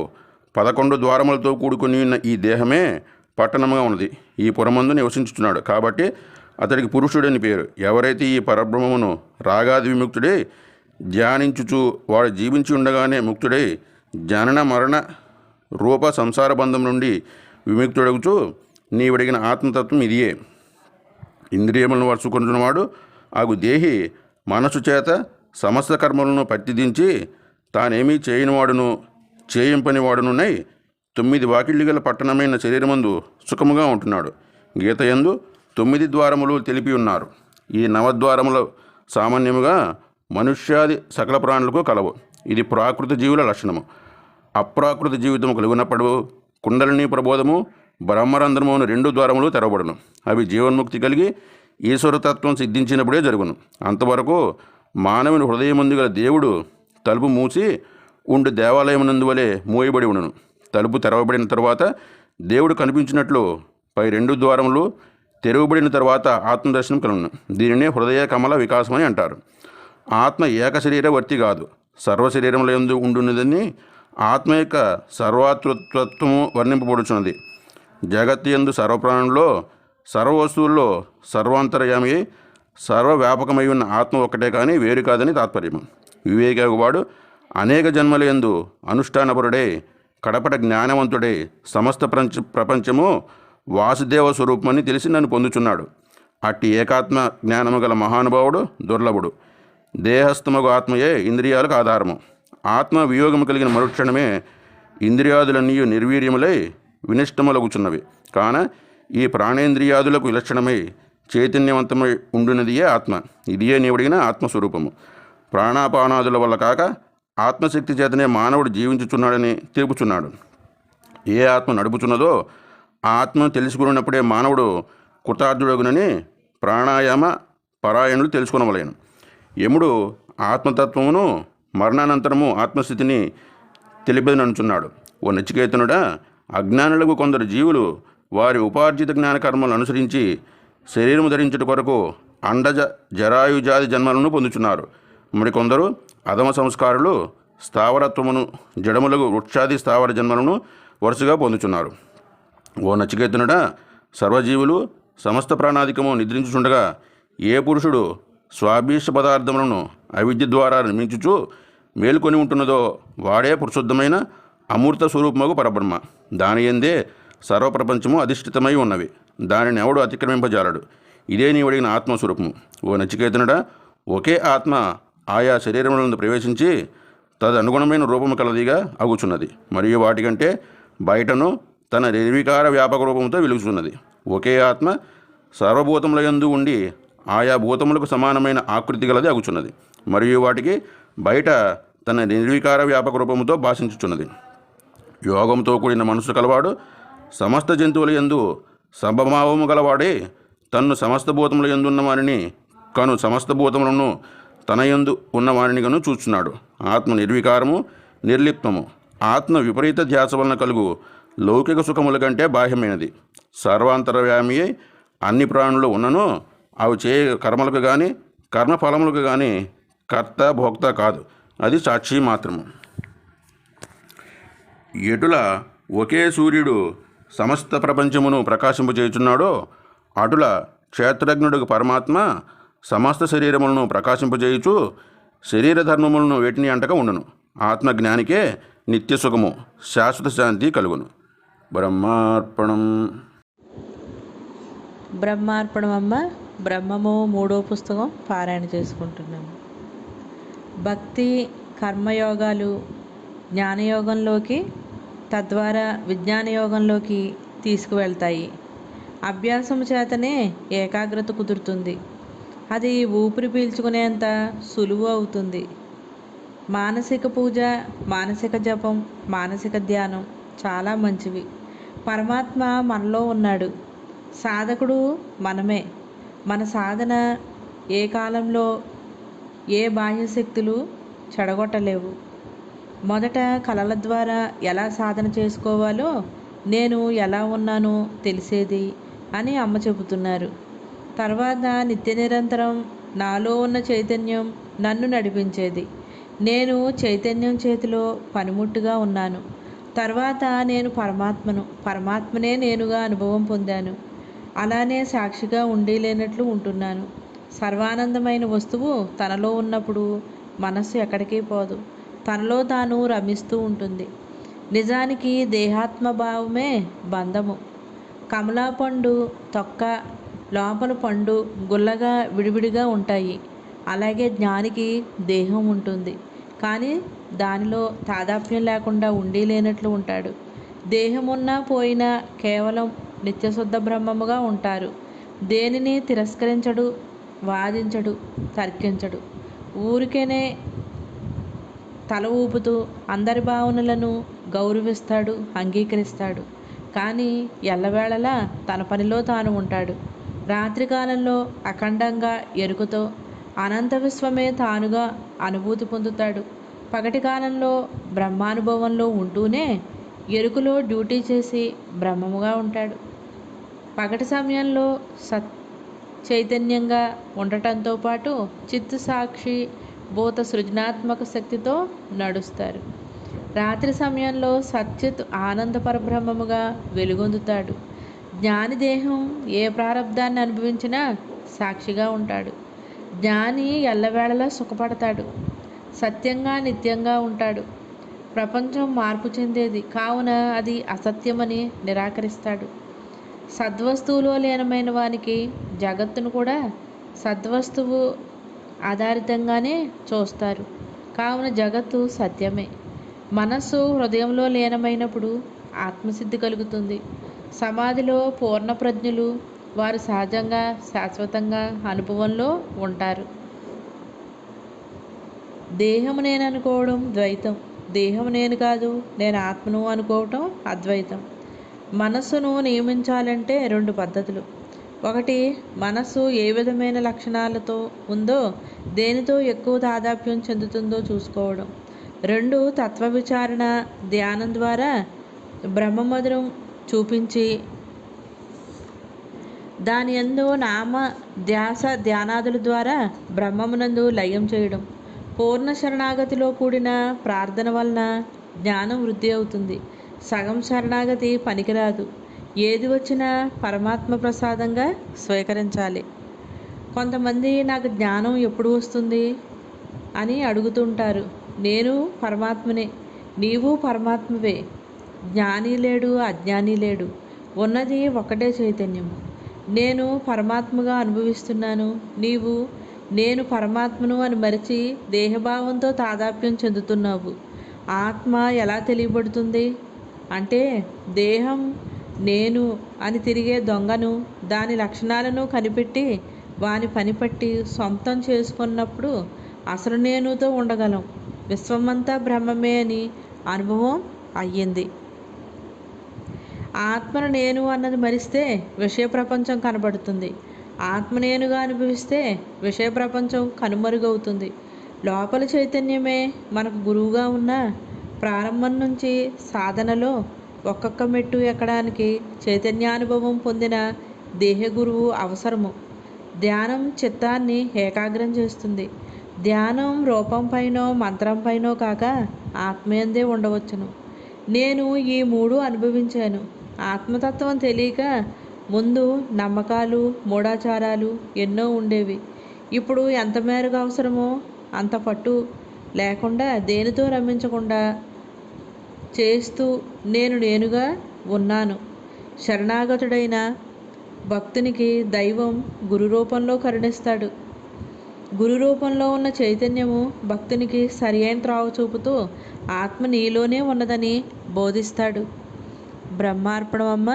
11 ద్వారములతో కూడుకుని ఉన్న ఈ దేహమే పట్టణముగా ఉన్నది. ఈ పురమందు నివసించుచున్నాడు కాబట్టి అతడికి పురుషుడని పేరు. ఎవరైతే ఈ పరబ్రహ్మమును రాగాది విముక్తుడే ధ్యానించుచు వాడు జీవించి ఉండగానే ముక్తుడై జనన మరణ రూప సంసార బంధం నుండి విముక్తుడగుచు నీవడిగిన ఆత్మతత్వం ఇదియే. ఇంద్రియములను వరుసుకొంటున్నవాడు ఆగు దేహి మనసు చేత సమస్త కర్మలను పట్టిదించి తానేమీ చేయనివాడును చేయింపనివాడునునై 9 వాకిళ్ళు గల పట్టణమైన శరీరమందు సుఖముగా ఉంటున్నాడు. గీత యందు 9 ద్వారములు తెలిపి ఉన్నారు. ఈ నవద్వారములు సామాన్యముగా మనుష్యాది సకల ప్రాణులకు కలవు. ఇది ప్రాకృత జీవుల లక్షణము. అప్రాకృత జీవితము కలుగునప్పుడు కుండలిని ప్రబోధము బ్రహ్మరంధ్రము అను 2 ద్వారములు తెరవబడును. అవి జీవన్ముక్తి కలిగి ఈశ్వరతత్వం సిద్ధించినప్పుడే జరుగును. అంతవరకు మానవుని హృదయముందు గల దేవుడు తలుపు మూసి ఉండు దేవాలయమునందువలే మూయబడి ఉండును. తలుపు తెరవబడిన తరువాత దేవుడు కనిపించినట్లు పై 2 ద్వారములు తెరవబడిన తర్వాత ఆత్మదర్శనం కలుగును. దీనినే హృదయ కమల వికాసం అని అంటారు. ఆత్మ ఏక శరీరవర్తి కాదు, సర్వ శరీరముల యందు ఉండున్నదని ఆత్మ యొక్క సర్వాతృత్వము వర్ణింపబడుచున్నది. జగత్తు యందు సర్వప్రాణుల్లో సర్వ వస్తువుల్లో సర్వాంతర్యామి సర్వవ్యాపకమై ఉన్న ఆత్మ ఒక్కటే కానీ వేరు కాదని తాత్పర్యము. వివేకవాడు అనేక జన్మల యందు అనుష్ఠానపరుడై కడపట జ్ఞానవంతుడై సమస్త ప్రపంచము వాసుదేవ స్వరూపమని తెలిసి నన్ను పొందుచున్నాడు. అట్టి ఏకాత్మ జ్ఞానము గల మహానుభావుడు దుర్లభుడు. దేహస్థమగు ఆత్మయే ఇంద్రియాలకు ఆధారము. ఆత్మ వియోగము కలిగిన మరుక్షణమే ఇంద్రియాదులన్నీ నిర్వీర్యములై వినిష్టములగుచున్నవి. కాన ఈ ప్రాణేంద్రియాదులకు విలక్షణమై చైతన్యవంతమై ఉండునదియే ఆత్మ. ఇదియే నీవడిగిన ఆత్మస్వరూపము. ప్రాణాపానాదుల వల్ల కాక ఆత్మశక్తి చేతనే మానవుడు జీవించుచున్నాడని తెలుపుచున్నాడు. ఏ ఆత్మ నడుపుచున్నదో ఆ ఆత్మను తెలుసుకున్నప్పుడే మానవుడు కృతార్థుడగునని ప్రాణాయామ పరాయణులు తెలుసుకునవలేను. యముడు ఆత్మతత్వమును మరణానంతరము ఆత్మస్థితిని తెలిపదనంచున్నాడు. ఓ నచికేతనుడా, అజ్ఞానులకు కొందరు జీవులు వారి ఉపార్జిత జ్ఞానకర్మలను అనుసరించి శరీరము ధరించుట కొరకు అండజ జరాయుజాది జన్మలను పొందుచున్నారు. మరికొందరు అధమ సంస్కారులు స్థావరత్వమును జడములకు వృక్షాది స్థావర జన్మలను వరుసగా పొందుచున్నారు. ఓ నచికేతనుడా, సర్వజీవులు సమస్త ప్రాణాధికము నిద్రించుచుండగా ఏ పురుషుడు స్వాభీష పదార్థములను అవిద్య ద్వారా నిర్మించుచు మేలుకొని ఉంటున్నదో వాడే పురుషుద్ధమైన అమూర్త స్వరూపమగు పరబ్రహ్మ. దాని యందే సర్వప్రపంచము అధిష్ఠితమై ఉన్నవి. దానిని ఎవడు అతిక్రమింపజాలడు. ఇదే నీవడిగిన ఆత్మస్వరూపము. ఓ నచికేతనుడా, ఒకే ఆత్మ ఆయా శరీరములందు ప్రవేశించి తదనుగుణమైన రూపము కలదిగా అగుచున్నది. మరియు వాటికంటే బయటను తన నిర్వికార వ్యాపక రూపంతో వెలుగుచున్నది. ఒకే ఆత్మ సర్వభూతముల యందు ఉండి ఆయా భూతములకు సమానమైన ఆకృతి గలది అగుచున్నది. మరియు వాటికి బయట తన నిర్వికార వ్యాపక రూపముతో భాషించుచున్నది. యోగంతో కూడిన మనసు కలవాడు సమస్త జంతువుల యందు సమభావము గలవాడే తన్ను సమస్త భూతముల యందున్న వారిని కను సమస్త భూతములను తన యందు ఉన్న వారిని కను చూచున్నాడు. ఆత్మ నిర్వికారము నిర్లిప్తము. ఆత్మ విపరీత ధ్యాస వలన కలుగు లౌకిక సుఖముల కంటే బాహ్యమైనది. సర్వాంతర్యామి అయి అన్ని ప్రాణులు ఉన్నను అవి చేయ కర్మలకు కానీ కర్మఫలములకు కానీ కర్త భోక్త కాదు, అది సాక్షి మాత్రము. ఎటుల ఒకే సూర్యుడు సమస్త ప్రపంచమును ప్రకాశింపజేయుచున్నాడో అటుల క్షేత్రజ్ఞుడు పరమాత్మ సమస్త శరీరములను ప్రకాశింపజేయుచు శరీర ధర్మములను వేటిని అంటక ఉండును. ఆత్మజ్ఞానికే నిత్య సుఖము శాశ్వత శాంతి కలుగును. బ్రహ్మార్పణం. బ్రహ్మార్పణం అమ్మ. బ్రహ్మము 3వ పుస్తకం పారాయణ చేసుకుంటున్నాము. భక్తి కర్మయోగాలు జ్ఞానయోగంలోకి తద్వారా విజ్ఞాన యోగంలోకి తీసుకువెళ్తాయి. అభ్యాసము చేతనే ఏకాగ్రత కుదురుతుంది. అది ఊపిరి పీల్చుకునేంత సులువు అవుతుంది. మానసిక పూజ, మానసిక జపం, మానసిక ధ్యానం చాలా మంచివి. పరమాత్మ మనలో ఉన్నాడు. సాధకుడు మనమే. మన సాధన ఏ కాలంలో ఏ బాహ్యశక్తులు చెడగొట్టలేవు. మొదట కళల ద్వారా ఎలా సాధన చేసుకోవాలో, నేను ఎలా ఉన్నానో తెలిసేది అని అమ్మ చెబుతున్నారు. తర్వాత నిత్య నిరంతరం నాలో ఉన్న చైతన్యం నన్ను నడిపించేది. నేను చైతన్యం చేతిలో పనిముట్టుగా ఉన్నాను. తర్వాత నేను పరమాత్మను, పరమాత్మనే నేనుగా అనుభవం పొందాను. అలానే సాక్షిగా ఉండి లేనట్లు ఉంటున్నాను. సర్వానందమైన వస్తువు తనలో ఉన్నప్పుడు మనస్సు ఎక్కడికి పోదు, తనలో తాను రమిస్తూ ఉంటుంది. నిజానికి దేహాత్మభావమే బంధము. కమలా పండు తొక్క లోపల పండు గుల్లగా విడివిడిగా ఉంటాయి. అలాగే జ్ఞానికి దేహం ఉంటుంది, కానీ దానిలో తాదాప్యం లేకుండా ఉండి లేనట్లు ఉంటాడు. దేహమున్నా పోయినా కేవలం నిత్యశుద్ధ బ్రహ్మముగా ఉంటారు. దేనిని తిరస్కరించడు, వాదించడు, తర్కించడు. ఊరికేనే తల ఊపుతూ అందరి భావనలను గౌరవిస్తాడు, అంగీకరిస్తాడు. కానీ ఎల్లవేళలా తన పనిలో తాను ఉంటాడు. రాత్రికాలంలో అఖండంగా ఎరుకతో అనంత విశ్వమే తానుగా అనుభూతి పొందుతాడు. పగటి కాలంలో బ్రహ్మానుభవంలో ఉంటూనే ఎరుకలో డ్యూటీ చేసి బ్రహ్మముగా ఉంటాడు. పగటి సమయంలో చైతన్యంగా ఉండటంతో పాటు చిత్తు సాక్షి భూత సృజనాత్మక శక్తితో నడుస్తారు. రాత్రి సమయంలో సచ్చిత్ ఆనంద పరబ్రహ్మముగా వెలుగొందుతాడు. జ్ఞాని దేహం ఏ ప్రారంధాన్ని అనుభవించినా సాక్షిగా ఉంటాడు. జ్ఞాని ఎల్లవేళలా సుఖపడతాడు, సత్యంగా నిత్యంగా ఉంటాడు. ప్రపంచం మార్పు చెందేది కావున అది అసత్యమని నిరాకరిస్తాడు. సద్వస్తువులో లీనమైన వానికి జగత్తును కూడా సద్వస్తువు ఆధారితంగానే చూస్తారు. కావున జగత్తు సత్యమే. మనస్సు హృదయంలో లీనమైనప్పుడు ఆత్మసిద్ధి కలుగుతుంది. సమాధిలో పూర్ణప్రజ్ఞులు వారు సహజంగా శాశ్వతంగా అనుభవంలో ఉంటారు. దేహము నేను అనుకోవడం ద్వైతం, దేహము నేను కాదు నేను ఆత్మను అనుకోవటం అద్వైతం. మనస్సును నియమించాలంటే రెండు పద్ధతులు. ఒకటి, మనస్సు ఏ విధమైన లక్షణాలతో ఉందో, దేనితో ఎక్కువ తాదాప్యం చెందుతుందో చూసుకోవడం. రెండు, తత్వ విచారణ ధ్యానం ద్వారా బ్రహ్మమధురం చూపించి దాని యందు నామ ధ్యాస ధ్యానాదుల ద్వారా బ్రహ్మమునందు లయం చేయడం. పూర్ణ శరణాగతిలో కూడిన ప్రార్థన వలన జ్ఞానం వృద్ధి అవుతుంది. సగం శరణాగతి పనికిరాదు. ఏది వచ్చినా పరమాత్మ ప్రసాదంగా స్వీకరించాలి. కొంతమంది నాకు జ్ఞానం ఎప్పుడు వస్తుంది అని అడుగుతుంటారు. నేను పరమాత్మనే, నీవు పరమాత్మవే. జ్ఞాని లేడు, అజ్ఞాని లేడు, ఉన్నది ఒకటే చైతన్యము. నేను పరమాత్మగా అనుభవిస్తున్నాను, నీవు నేను పరమాత్మను అని మరిచి దేహభావంతో తాదాప్యం చెందుతున్నావు. ఆత్మ ఎలా తెలియబడుతుంది అంటే, దేహం నేను అని తిరిగే దొంగను దాని లక్షణాలను కనిపెట్టి వాని పనిపట్టి సొంతం చేసుకున్నప్పుడు అసలు నేనుతో ఉండగలం. విశ్వమంతా బ్రహ్మమే అని అనుభవం అయ్యింది. ఆత్మను నేను అన్నది మరిస్తే విషయ ప్రపంచం కనబడుతుంది. ఆత్మ నేనుగా అనుభవిస్తే విషయ ప్రపంచం కనుమరుగవుతుంది. లోపల చైతన్యమే మనకు గురువుగా ఉన్న ప్రారంభం నుంచి సాధనలో ఒక్కొక్క మెట్టు ఎక్కడానికి చైతన్యానుభవం పొందిన దేహ గురువు అవసరము. ధ్యానం చిత్తాన్ని ఏకాగ్రం చేస్తుంది. ధ్యానం రూపంపైనో మంత్రంపైనో కాక ఆత్మయందే ఉండవచ్చును. నేను ఈ మూడు అనుభవించాను. ఆత్మతత్వం తెలియక ముందు నమ్మకాలు మూఢాచారాలు ఎన్నో ఉండేవి. ఇప్పుడు ఎంత మేరకు అవసరమో అంత పట్టు లేకుండా దేనితో రమించకుండా చేస్తూ నేను నేనుగా ఉన్నాను. శరణాగతుడైన భక్తునికి దైవం గురు రూపంలో కరుణిస్తాడు. గురు రూపంలో ఉన్న చైతన్యము భక్తునికి సరి అయిన త్రోవ చూపుతూ ఆత్మ నీలోనే ఉన్నదని బోధిస్తాడు. బ్రహ్మార్పణం.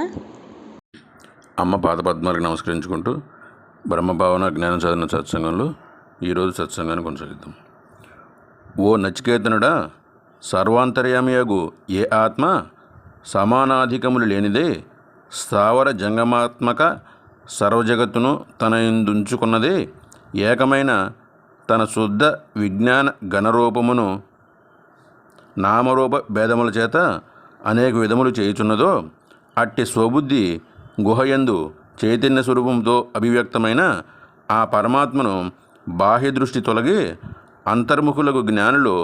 అమ్మ పాదపద్మాలకు నమస్కరించుకుంటూ బ్రహ్మభావన జ్ఞాన సాధన సత్సంగంలో ఈరోజు సత్సంగాన్ని కొనసాగిద్దాం. ఓ నచికేతనుడా, సర్వాంతర్యామియగు ఏ ఆత్మ సమానాధికములు లేనిదే స్థావర జంగమాత్మక సర్వజగత్తును తన యందుంచుకున్నదే ఏకమైన తన శుద్ధ విజ్ఞాన గణరూపమును నామరూప భేదముల చేత అనేక విధములు చేయుచున్నదో, అట్టి స్వబుద్ధి గుహయందు చైతన్య స్వరూపంతో అభివ్యక్తమైన ఆ పరమాత్మను బాహ్య దృష్టి తొలగి అంతర్ముఖులకు జ్ఞానులు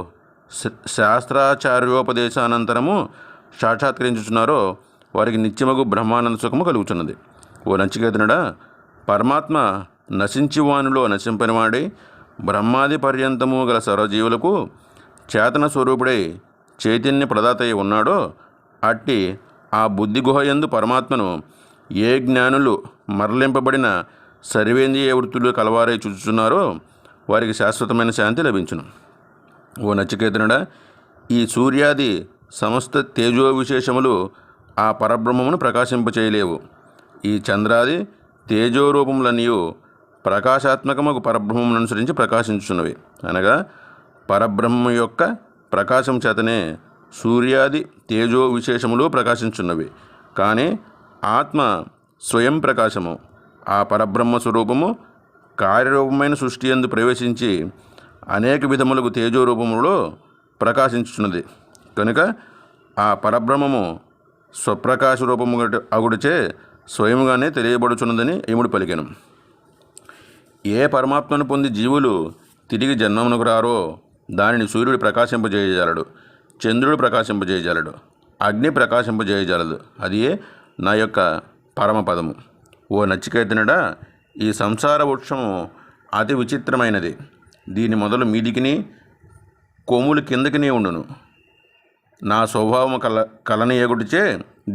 శాస్త్రాచార్యోపదేశానంతరము సాక్షాత్కరించుచున్నారో వారికి నిత్యమగు బ్రహ్మానంద సుఖము కలుగుచున్నది. ఓ నచికేతనుడా, పరమాత్మ నశించి వానిలో నశింపనివాడై బ్రహ్మాది పర్యంతము గల సర్వజీవులకు చేతన స్వరూపుడై చైతన్య ప్రదాతయ్య ఉన్నాడో అట్టి ఆ బుద్ధి గుహయందు పరమాత్మను ఏ జ్ఞానులు మరలింపబడిన సర్వేంద్రియ వృత్తులు కలవారై చూచుచున్నారో వారికి శాశ్వతమైన శాంతి లభించును. ఓ నచికేతనుడా, ఈ సూర్యాది సమస్త తేజో విశేషములు ఆ పరబ్రహ్మమును ప్రకాశింపచేయలేవు. ఈ చంద్రాది తేజోరూపములన్నీ ప్రకాశాత్మకముకు పరబ్రహ్మమును అనుసరించి ప్రకాశించున్నవి. అనగా పరబ్రహ్మ యొక్క ప్రకాశం చేతనే సూర్యాది తేజో విశేషములు ప్రకాశించున్నవి. కానీ ఆత్మ స్వయం ప్రకాశము, ఆ పరబ్రహ్మ స్వరూపము కార్యరూపమైన సృష్టి యందు ప్రవేశించి అనేక విధములకు తేజోరూపములో ప్రకాశించుచున్నది. కనుక ఆ పరబ్రహ్మము స్వప్రకాశ రూపము అగుడిచే స్వయముగానే తెలియబడుచున్నదని యముడు పలికెను. ఏ పరమాత్మను పొంది జీవులు తిరిగి జన్మమునకు రారో దానిని సూర్యుడు ప్రకాశింపజేయజాలడు, చంద్రుడు ప్రకాశింపజేయజాలడు, అగ్ని ప్రకాశింపజేయజాలదు. అది నా యొక్క పరమపదము. ఓ నచికేతనుడా, ఈ సంసార వృక్షము అతి విచిత్రమైనది. దీని మొదలు మీదికిని కొమ్ములు కిందకిని ఉండును. నా స్వభావము కలనీయగుడిచే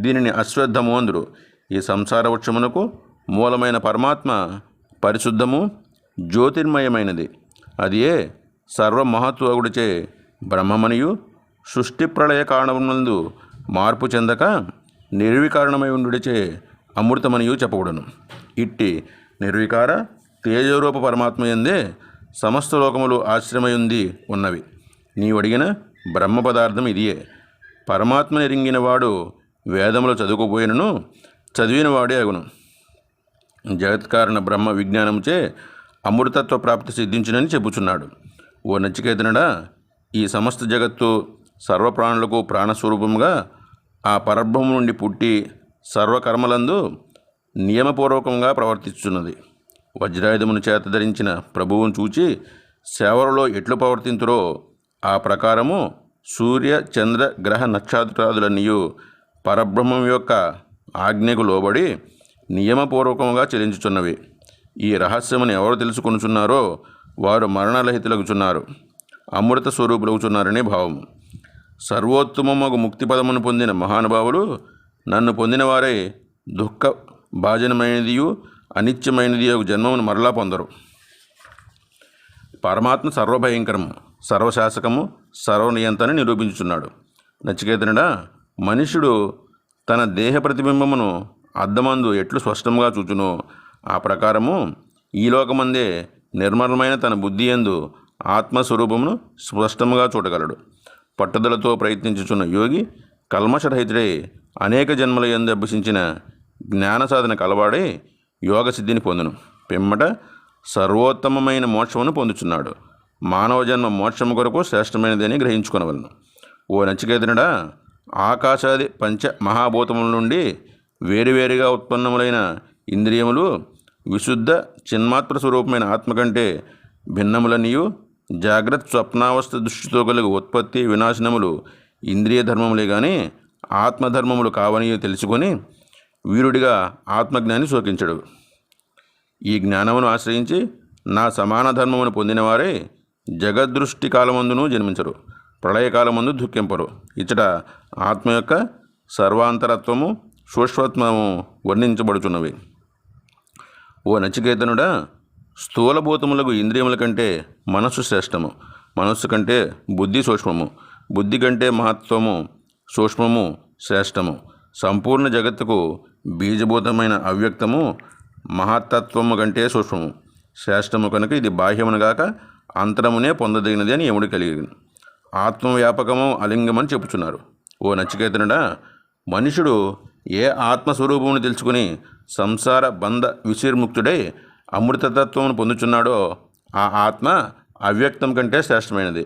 దీనిని అశ్వత్థము అందురు. ఈ సంసార వృక్షమునకు మూలమైన పరమాత్మ పరిశుద్ధము జ్యోతిర్మయమైనది. అది సర్వమహత్వ అగుడిచే బ్రహ్మమనియు సృష్టి ప్రళయ కారణమునందు మార్పు చెందక నిర్వికారణమై ఉండుడిచే అమృతమనియు చెప్పబడును. ఇట్టి నిర్వికార తేజరూప పరమాత్మయందే సమస్త లోకములు ఆశ్రమయుంది ఉన్నవి. నీవడిగిన బ్రహ్మ పదార్థం ఇదియే. పరమాత్మని ఎరింగినవాడు వేదములు చదువుకుపోయినను చదివినవాడే అగును. జగత్కారణ బ్రహ్మ విజ్ఞానముచే అమృతత్వ ప్రాప్తి సిద్ధించునని చెప్పుచున్నాడు. ఓ నచికేతనుడా, ఈ సమస్త జగత్తు సర్వప్రాణులకు ప్రాణస్వరూపముగా ఆ పరబ్రహ్మ నుండి పుట్టి సర్వకర్మలందు నియమపూర్వకంగా ప్రవర్తిస్తున్నది. వజ్రాయుధమును చేత ధరించిన ప్రభువును చూచి సేవలలో ఎట్లు ప్రవర్తింతురో ఆ ప్రకారము సూర్య చంద్ర గ్రహ నక్షత్రాదులన్నీ పరబ్రహ్మం యొక్క ఆజ్ఞకు లోబడి నియమపూర్వకంగా చెల్లించుచున్నవి. ఈ రహస్యమును ఎవరు తెలుసుకొనుచున్నారో వారు మరణరహితులగుచున్నారు, అమృత స్వరూపులగుచున్నారనే భావము. సర్వోత్తమమగు ముక్తి పదమును పొందిన మహానుభావులు నన్ను పొందిన వారే దుఃఖ భాజనమైనదియు అనిత్యమైనది జన్మమును మరలా పొందరు. పరమాత్మ సర్వభయంకరము, సర్వశాసకము, సర్వనియంతని నిరూపించుచున్నాడు. నచికేతనుడా, మనుష్యుడు తన దేహ ప్రతిబింబమును అద్దమందు ఎట్లు స్పష్టంగా చూచునో ఆ ప్రకారము ఈ లోకమందే నిర్మలమైన తన బుద్ధి యందు ఆత్మస్వరూపమును స్పష్టంగా చూడగలడు. పట్టుదలతో ప్రయత్నించుచున్న యోగి కల్మషరహితుడై అనేక జన్మల యందు అభ్యసించిన జ్ఞాన సాధన కలవాడై యోగసిద్ధిని పొందును. పిమ్మట సర్వోత్తమమైన మోక్షమును పొందుచున్నాడు. మానవ జన్మ మోక్షము కొరకు శ్రేష్టమైనదని గ్రహించుకొనవలను. ఓ నచికేతనుడా, ఆకాశాది పంచ మహాభూతముల నుండి వేరువేరుగా ఉత్పన్నములైన ఇంద్రియములు విశుద్ధ చిన్మాత్ర స్వరూపమైన ఆత్మ కంటే భిన్నములనియు జాగ్రత్త స్వప్నావస్థ దృష్టితో కలిగి ఉత్పత్తి వినాశనములు ఇంద్రియ ధర్మములే కానీ ఆత్మధర్మములు కావనియో తెలుసుకొని వీరుడిగా ఆత్మజ్ఞాని శోకించడు. ఈ జ్ఞానమును ఆశ్రయించి నా సమాన ధర్మమును పొందినవారే జగదృష్టి కాలమందును జన్మించరు, ప్రళయకాలమందు దుఃఖింపరు. ఇచ్చట ఆత్మ యొక్క సర్వాంతరత్వము సూక్ష్మత్వము వర్ణించబడుచున్నవి. ఓ నచికేతనుడా, స్థూలభూతములకు ఇంద్రియముల కంటే మనస్సు శ్రేష్టము, మనస్సు కంటే బుద్ధి సూక్ష్మము, బుద్ధి కంటే మహత్వము సూక్ష్మము శ్రేష్టము. సంపూర్ణ జగత్తుకు బీజభూతమైన అవ్యక్తము మహత్తత్వము కంటే సూక్ష్మము శ్రేష్టము. కనుక ఇది బాహ్యమునగాక అంతరమునే పొందదగినది అని యముడు కలిగి ఆత్మవ్యాపకము అలింగమని చెప్పుచున్నారు. ఓ నచికేతనుడా, మనుషుడు ఏ ఆత్మస్వరూపమును తెలుసుకుని సంసార బంధ విశీర్ముక్తుడై అమృతతత్వమును పొందుచున్నాడో ఆ ఆత్మ అవ్యక్తం కంటే శ్రేష్టమైనది,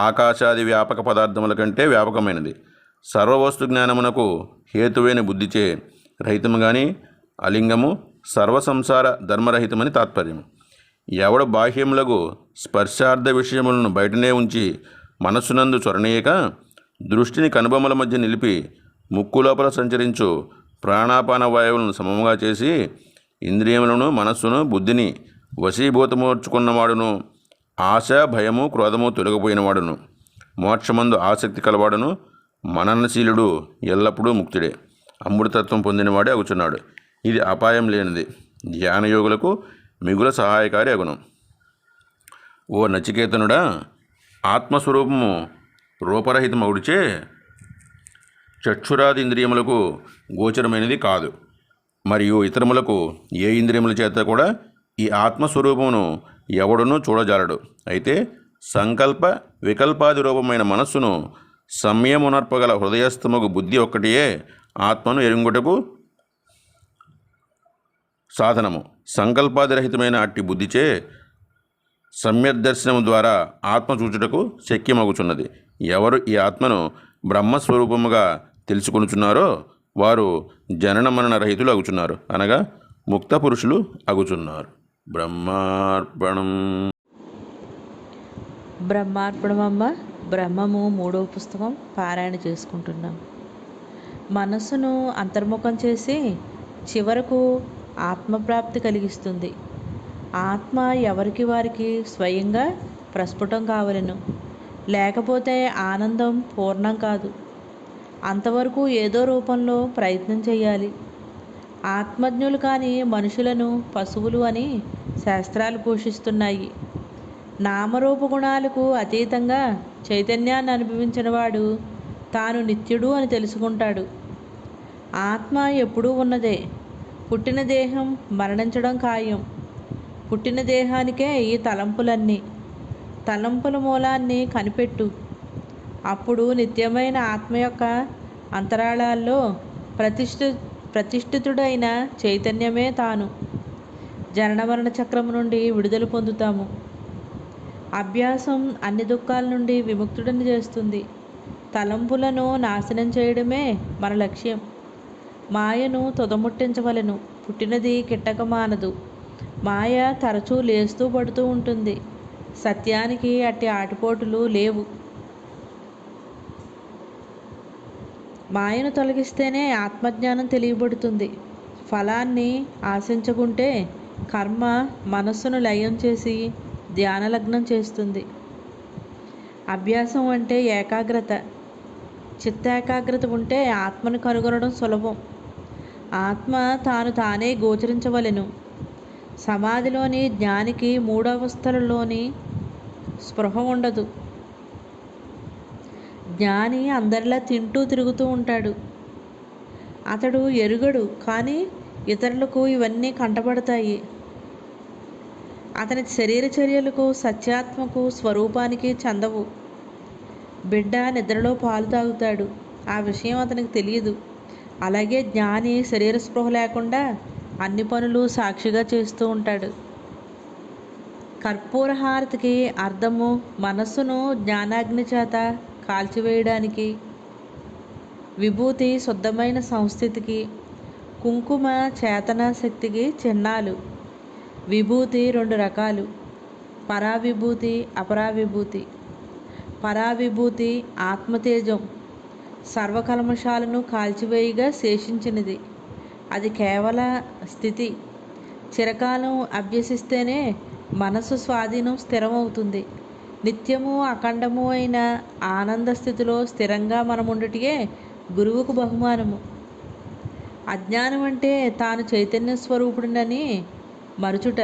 ఆకాశాది వ్యాపక పదార్థముల కంటే వ్యాపకమైనది. సర్వవస్తు జ్ఞానమునకు హేతువైన బుద్ధిచే రహితము కానీ అలింగము సర్వసంసార ధర్మరహితమని తాత్పర్యము. ఎవడు బాహ్యములకు స్పర్శార్థ విషయములను బయటనే ఉంచి మనస్సునందు చొరనీయక దృష్టిని కనుబొమ్మల మధ్య నిలిపి ముక్కు లోపల సంచరించు ప్రాణాపాన వాయువులను సమముగా చేసి ఇంద్రియములను మనస్సును బుద్ధిని వశీభూతమూర్చుకున్నవాడును ఆశ, భయము, క్రోధము తొలగిపోయినవాడును, మోక్షమందు ఆసక్తి కలవాడును, మననశీలుడు ఎల్లప్పుడూ ముక్తుడే, అమృతత్వం పొందినవాడే అగుచున్నాడు. ఇది అపాయం లేనిది, ధ్యానయోగులకు మిగుల సహాయకారి అగును. ఓ నచికేతనుడా, ఆత్మస్వరూపము రూపరహితమగుడిచే చక్షురాది ఇంద్రియములకు గోచరమైనది కాదు. మరియు ఇతరములకు ఏ ఇంద్రియముల చేత కూడా ఈ ఆత్మస్వరూపమును ఎవడునూ చూడజాలడు. అయితే సంకల్ప వికల్పాది రూపమైన మనస్సును సంయమునర్పగల హృదయస్థమగు బుద్ధి ఒక్కటియే ఆత్మను ఎరుంగుటకు సాధనము. సంకల్పాదిరహితమైన అట్టి బుద్ధిచే సమ్యదర్శనము ద్వారా ఆత్మ చూచుటకు శక్యమగుచున్నది. ఎవరు ఈ ఆత్మను బ్రహ్మస్వరూపముగా తెలుసుకొనుచున్నారో వారు జనన మరణ రహితులు అగుచున్నారు, అనగా ముక్త పురుషులు అగుచున్నారు. బ్రహ్మార్పణం. బ్రహ్మార్పణమమ్మ. బ్రహ్మము 3వ పుస్తకం పారాయణ చేసుకుంటున్నాం. మనస్సును అంతర్ముఖం చేసి చివరకు ఆత్మప్రాప్తి కలిగిస్తుంది. ఆత్మ ఎవరికి వారికి స్వయంగా ప్రస్ఫుటం కావలెను, లేకపోతే ఆనందం పూర్ణం కాదు. అంతవరకు ఏదో రూపంలో ప్రయత్నం చేయాలి. ఆత్మజ్ఞులు కాని మనుషులను పశువులు అని శాస్త్రాలు ఘోషిస్తున్నాయి. నామరూప గుణాలకు అతీతంగా చైతన్యాన్ని అనుభవించిన వాడు తాను నిత్యుడు అని తెలుసుకుంటాడు. ఆత్మ ఎప్పుడూ ఉన్నదే. పుట్టిన దేహం మరణించడం ఖాయం. పుట్టిన దేహానికే ఈ తలంపులన్నీ. తలంపుల మూలాన్ని కనిపెట్టు. అప్పుడు నిత్యమైన ఆత్మ యొక్క అంతరాళాల్లో ప్రతిష్ఠితుడైన చైతన్యమే తాను. జననమరణ చక్రం నుండి విడుదల పొందుతాము. అభ్యాసం అన్ని దుఃఖాల నుండి విముక్తుడిని చేస్తుంది. తలంపులను నాశనం చేయడమే మన లక్ష్యం. మాయను తుదముట్టించవలెను. పుట్టినది కిట్టక మానదు. మాయ తరచూ లేస్తూ పడుతూ ఉంటుంది. సత్యానికి అట్టి ఆటుపోటులు లేవు. మాయను తొలగిస్తేనే ఆత్మజ్ఞానం తెలియబడుతుంది. ఫలాన్ని ఆశించకుంటే కర్మ మనస్సును లయం చేసి ధ్యానలగ్నం చేస్తుంది. అభ్యాసం అంటే ఏకాగ్రత. చిత్తాకాగ్రత ఉంటే ఆత్మను కనుగొనడం సులభం. ఆత్మ తాను తానే గోచరించవలెను. సమాధిలోని జ్ఞానికి 3 అవస్థలలోని స్పృహ ఉండదు. జ్ఞాని అందరిలా తింటూ తిరుగుతూ ఉంటాడు. అతడు ఎరుగడు, కానీ ఇతరులకు ఇవన్నీ కంటపడతాయి. అతని శరీర చర్యలకు సత్యాత్మకు స్వరూపానికి చెందవు. బిడ్డ నిద్రలో పాలు తాగుతాడు, ఆ విషయం అతనికి తెలియదు. అలాగే జ్ఞాని శరీర స్పృహ లేకుండా అన్ని పనులు సాక్షిగా చేస్తూ ఉంటాడు. కర్పూర హారతికి అర్థము మనస్సును జ్ఞానాగ్ని చేత కాల్చివేయడానికి, విభూతి శుద్ధమైన సంస్థితికి, కుంకుమ చేతనా శక్తికి చిహ్నాలు. విభూతి 2 రకాలు: పరావిభూతి, అపరావిభూతి. పరావిభూతి ఆత్మతేజం, సర్వకల్మషాలను కాల్చివేయగా శేషించినది. అది కేవల స్థితి. చిరకాలం అభ్యసిస్తేనే మనసు స్వాధీనం స్థిరమవుతుంది. నిత్యము అఖండము అయిన ఆనంద స్థితిలో స్థిరంగా మనముండుటయే గురువుకు బహుమానము. అజ్ఞానం అంటే తాను చైతన్య స్వరూపుడినని మరుచుట.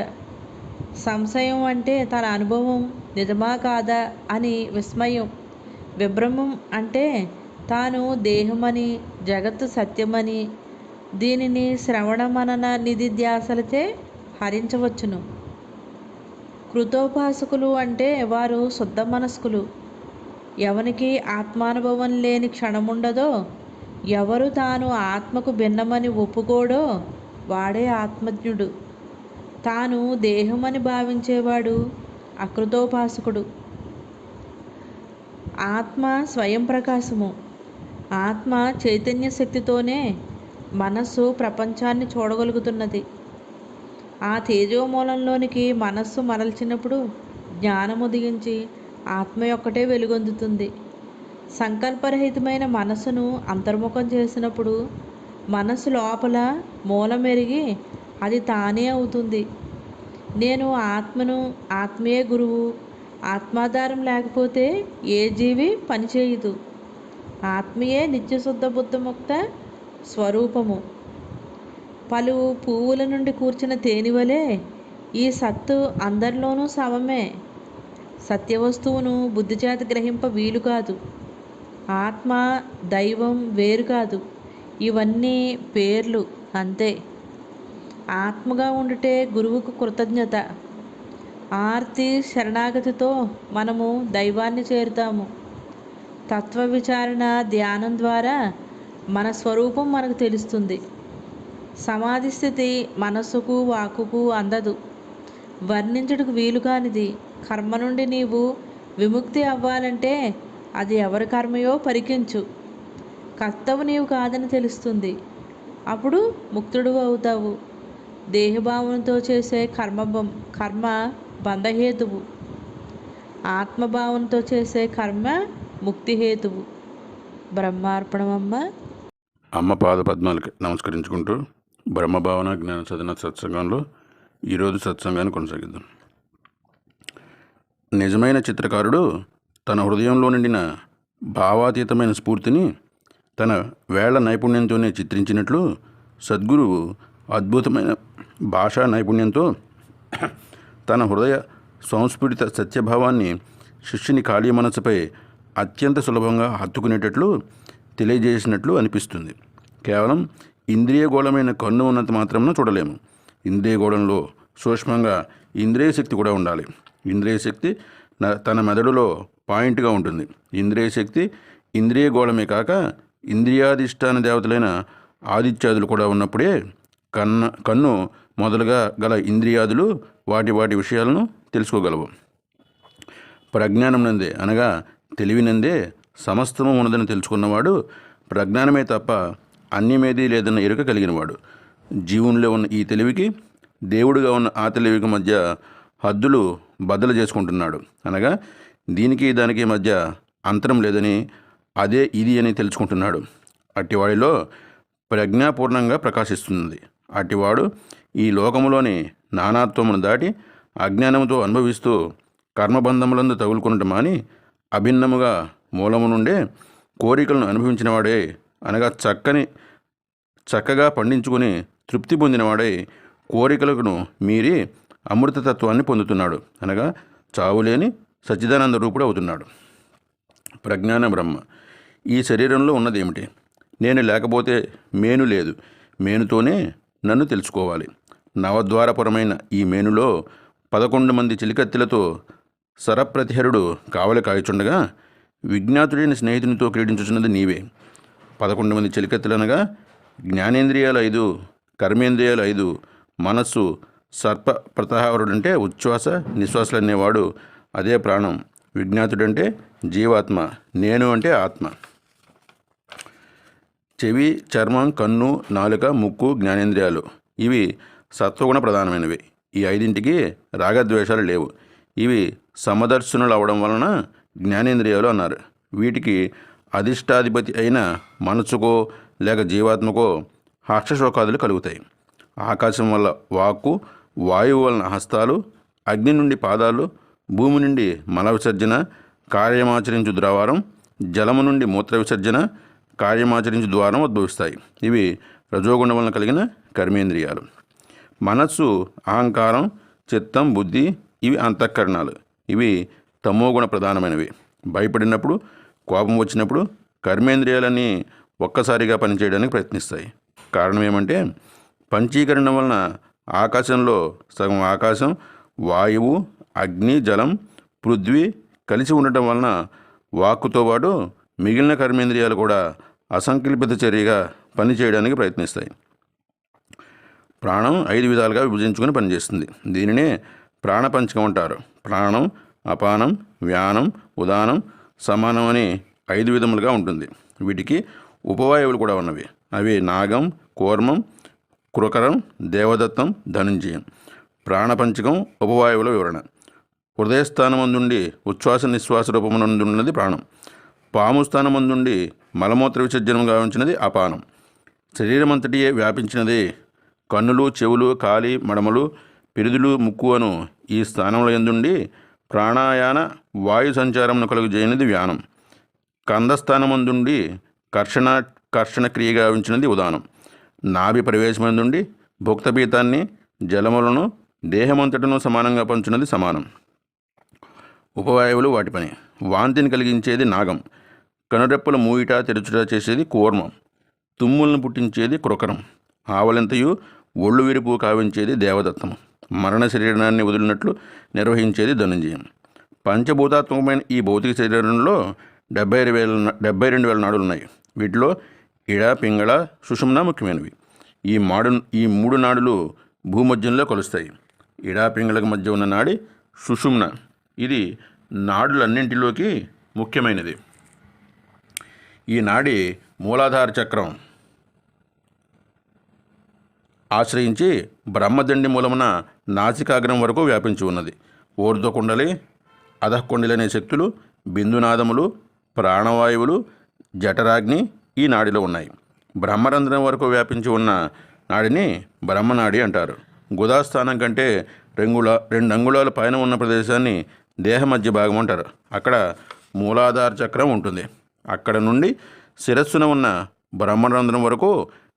సంశయం అంటే తన అనుభవం నిజమా కాదా అని విస్మయం. విభ్రమం అంటే తాను దేహమని, జగత్తు సత్యమని, దీనిని శ్రవణ మనన నిధిధ్యాసలచే హరించవచ్చును. కృతోపాసకులు అంటే వారు శుద్ధ మనస్కులు. ఎవనికి ఆత్మానుభవం లేని క్షణముండదో, ఎవరు తాను ఆత్మకు భిన్నమని ఒప్పుకోడో వాడే ఆత్మజ్ఞుడు. తాను దేహమని భావించేవాడు అకృతోపాసకుడు. ఆత్మ స్వయం ప్రకాశము. ఆత్మ చైతన్య శక్తితోనే మనస్సు ప్రపంచాన్ని చూడగలుగుతున్నది. ఆ తేజోమూలంలోనికి మనస్సు మరల్చినప్పుడు జ్ఞానము దిగించి ఆత్మ యొక్కటే వెలుగొందుతుంది. సంకల్పరహితమైన మనస్సును అంతర్ముఖం చేసినప్పుడు మనస్సు లోపల మూలమెరిగి అది తానే అవుతుంది. నేను ఆత్మను, ఆత్మయే గురువు, ఆత్మాధారం లేకపోతే ఏ జీవి పనిచేయదు. ఆత్మయే నిత్యశుద్ధ బుద్ధముక్త స్వరూపము. పలు పువ్వుల నుండి కూర్చిన తేనెవలే ఈ సత్తు అందరిలోనూ సమమే. సత్యవస్తువును బుద్ధిచేత గ్రహింప వీలు కాదు. ఆత్మ దైవం వేరు కాదు. ఇవన్నీ పేర్లు అంతే. ఆత్మగా ఉండుటే గురువుకు కృతజ్ఞత. ఆర్తి శరణాగతితో మనము దైవాన్ని చేరుతాము. తత్వ విచారణ ధ్యానం ద్వారా మన స్వరూపం మనకు తెలుస్తుంది. సమాధి స్థితి మనస్సుకు వాక్కుకు అందదు, వర్ణించుటకు వీలు కానిది. కర్మ నుండి నీవు విముక్తి అవ్వాలంటే అది ఎవరి కర్మయో పరికించు. కర్తవు నీవు కాదని తెలుస్తుంది. అప్పుడు ముక్తుడు అవుతావు. దేహభావనతో చేసే కర్మ బంధహేతువు. ఆత్మభావనతో చేసే కర్మ ముక్తిహేతువు. బ్రహ్మార్పణమమ్మ. అమ్మ పాదపద్మాలకి నమస్కరించుకుంటూ బ్రహ్మభావన జ్ఞాన సదన సత్సంగంలో ఈరోజు సత్సంగాన్ని కొనసాగిద్దాం. నిజమైన చిత్రకారుడు తన హృదయంలో నిండిన భావాతీతమైన స్ఫూర్తిని తన వేళ్ల నైపుణ్యంతోనే చిత్రించినట్లు సద్గురువు అద్భుతమైన భాషా నైపుణ్యంతో తన హృదయ సంస్ఫురిత సత్యభావాన్ని శిష్యుని ఖాళీ మనసుపై అత్యంత సులభంగా హత్తుకునేటట్లు తెలియజేసినట్లు అనిపిస్తుంది. కేవలం ఇంద్రియగోళమైన కన్ను ఉన్నంత మాత్రమున చూడలేము. ఇంద్రియగోళంలో సూక్ష్మంగా ఇంద్రియశక్తి కూడా ఉండాలి. ఇంద్రియశక్తి తన మెదడులో పాయింట్గా ఉంటుంది. ఇంద్రియశక్తి ఇంద్రియగోళమే కాక ఇంద్రియాధిష్టాన దేవతలైన ఆదిత్యాదులు కూడా ఉన్నప్పుడే కన్ను మొదలుగా గల ఇంద్రియాదులు వాటి విషయాలను తెలుసుకోగలవు. ప్రజ్ఞానం నందే అనగా తెలివినందే సమస్తము ఉన్నదని తెలుసుకున్నవాడు ప్రజ్ఞానమే తప్ప అన్యమేదీ లేదన్న ఎరుక కలిగినవాడు. జీవునిలో ఉన్న ఈ తెలివికి దేవుడిగా ఉన్న ఆ తెలివికి మధ్య హద్దులు బద్దలు చేసుకుంటున్నాడు. అనగా దీనికి దానికి మధ్య అంతరం లేదని, అదే ఇది అని తెలుసుకుంటున్నాడు. అట్టివాడిలో ప్రజ్ఞాపూర్ణంగా ప్రకాశిస్తుంది. అట్టివాడు ఈ లోకములోని నానాత్వమును దాటి అజ్ఞానముతో అనుభవిస్తూ కర్మబంధములందు తగులుకున్నట్టు మాని అభిన్నముగా మూలము నుండే కోరికలను అనుభవించినవాడే, అనగా చక్కగా పండించుకుని తృప్తి పొందినవాడై కోరికలను మీరి అమృతతత్వాన్ని పొందుతున్నాడు. అనగా చావులేని సచ్చిదానంద రూపుడు అవుతున్నాడు. ప్రజ్ఞాన బ్రహ్మ. ఈ శరీరంలో ఉన్నదేమిటి? నేను లేకపోతే మేను లేదు. మేనుతోనే నన్ను తెలుసుకోవాలి. నవద్వారపురమైన ఈ మేనులో 11 మంది చిలికత్తెలతో సరప్రతిహరుడు కావలి కాయచుండగా విజ్ఞాతుడైన స్నేహితునితో క్రీడించుచున్నది నీవే. 11 మంది చిలికత్తెలనగా జ్ఞానేంద్రియాలు 5, కర్మేంద్రియాలు 5, మనస్సు సర్ప ప్రతహారుడంటే ఉచ్ఛ్వాస నిశ్వాసలు అనేవాడు అదే ప్రాణం. విజ్ఞాతుడంటే జీవాత్మ, నేను అంటే ఆత్మ. చెవి, చర్మం, కన్ను, నాలుక, ముక్కు జ్ఞానేంద్రియాలు. ఇవి సత్వగుణ ప్రధానమైనవి. ఈ 5ంటికి రాగద్వేషాలు లేవు. ఇవి సమదర్శనులు అవడం వలన జ్ఞానేంద్రియాలు అన్నారు. వీటికి అధిష్టాధిపతి అయిన మనసుకో లేక జీవాత్మకో హర్షశోకాదులు కలుగుతాయి. ఆకాశం వల్ల వాక్కు, వాయువు వలన హస్తాలు, అగ్ని నుండి పాదాలు, భూమి నుండి మల విసర్జన కార్యమాచరించు ద్వారం, జలము నుండి మూత్ర విసర్జన కార్యమాచరించు ద్వారం ఉద్భవిస్తాయి. ఇవి రజోగుణం వలన కలిగిన కర్మేంద్రియాలు. మనస్సు, అహంకారం, చిత్తం, బుద్ధి ఇవి అంతఃకరణాలు. ఇవి తమోగుణ ప్రధానమైనవి. భయపడినప్పుడు, కోపం వచ్చినప్పుడు కర్మేంద్రియాలన్నీ ఒక్కసారిగా పనిచేయడానికి ప్రయత్నిస్తాయి. కారణం ఏమంటే పంచీకరణం వలన ఆకాశంలో సగం ఆకాశం, వాయువు, అగ్ని, జలం, పృథ్వీ కలిసి ఉండటం వలన వాక్కుతో పాటు మిగిలిన కర్మేంద్రియాలు కూడా అసంకల్పిత చర్యగా పనిచేయడానికి ప్రయత్నిస్తాయి. ప్రాణం 5 విధాలుగా విభజించుకొని పనిచేస్తుంది. దీనినే ప్రాణపంచకం అంటారు. ప్రాణం అపానం, వ్యానం, ఉదానం, సమానం అని 5 విధములుగా ఉంటుంది. వీటికి ఉపవాయువులు కూడా ఉన్నవి. అవి నాగం, కూర్మం, కృకరం, దేవదత్తం, ధనుంజయం. ప్రాణపంచకం ఉపవాయువుల వివరణ. హృదయస్థానమందుండి ఉచ్ఛ్వాస నిశ్వాస రూపమునందున్నది ప్రాణం. పాము స్థానమందుండి మలమూత్ర విసర్జనం గావించినది అపానం. శరీరమంతటియే వ్యాపించినది కన్నులు, చెవులు, కాలి, మడమలు, పిరుదులు, ముక్కు అను ఈ స్థానముల యందుండి ప్రాణాయాన వాయు సంచారమును కలుగజేయనిది వ్యానం. కందస్థానమందుండి కర్షణ క్రియ గావించినది ఉదానం. నాభి ప్రవేశమందుండి భుక్తపీతాన్ని జలములను దేహమంతటను సమానంగా పంచున్నది సమానం. ఉపవాయువులు వాటి పని. వాంతిని కలిగించేది నాగం. కనురెప్పల మూయిట తెరుచుట చేసేది కూర్మం. తుమ్ములను పుట్టించేది కృకరం. ఆవలింతయు ఒళ్ళు విరుపు కావించేది దేవదత్తము. మరణ శరీరాన్ని వదిలినట్లు నిర్వహించేది ధనుంజయం. పంచభూతాత్మకమైన ఈ భౌతిక శరీరంలో 72,000 నాడులున్నాయి. వీటిలో ఇడ, పింగళ, సుషుమ్న ముఖ్యమైనవి. ఈ మూడు నాడులు భూమధ్యంలో కలుస్తాయి. ఇడా పింగళకు మధ్య ఉన్న నాడి సుషుమ్న. ఇది నాడులన్నింటిలోకి ముఖ్యమైనది. ఈ నాడి మూలాధార చక్రం ఆశ్రయించి బ్రహ్మదండి మూలమున నాసికాగ్రం వరకు వ్యాపించి ఉన్నది. ఊర్ధ్వకుండలి, అధఃకుండలి అనే శక్తులు, బిందునాదములు, ప్రాణవాయువులు, జఠరాగ్ని ఈ నాడిలో ఉన్నాయి. బ్రహ్మరంధ్రం వరకు వ్యాపించి ఉన్న నాడిని బ్రహ్మనాడి అంటారు. గుదాస్థానం కంటే 2 అంగుళాల పైన ఉన్న ప్రదేశాన్ని దేహ మధ్య భాగం అంటారు. అక్కడ మూలాధార చక్రం ఉంటుంది. అక్కడ నుండి శిరస్సున ఉన్న బ్రహ్మరంధ్రం వరకు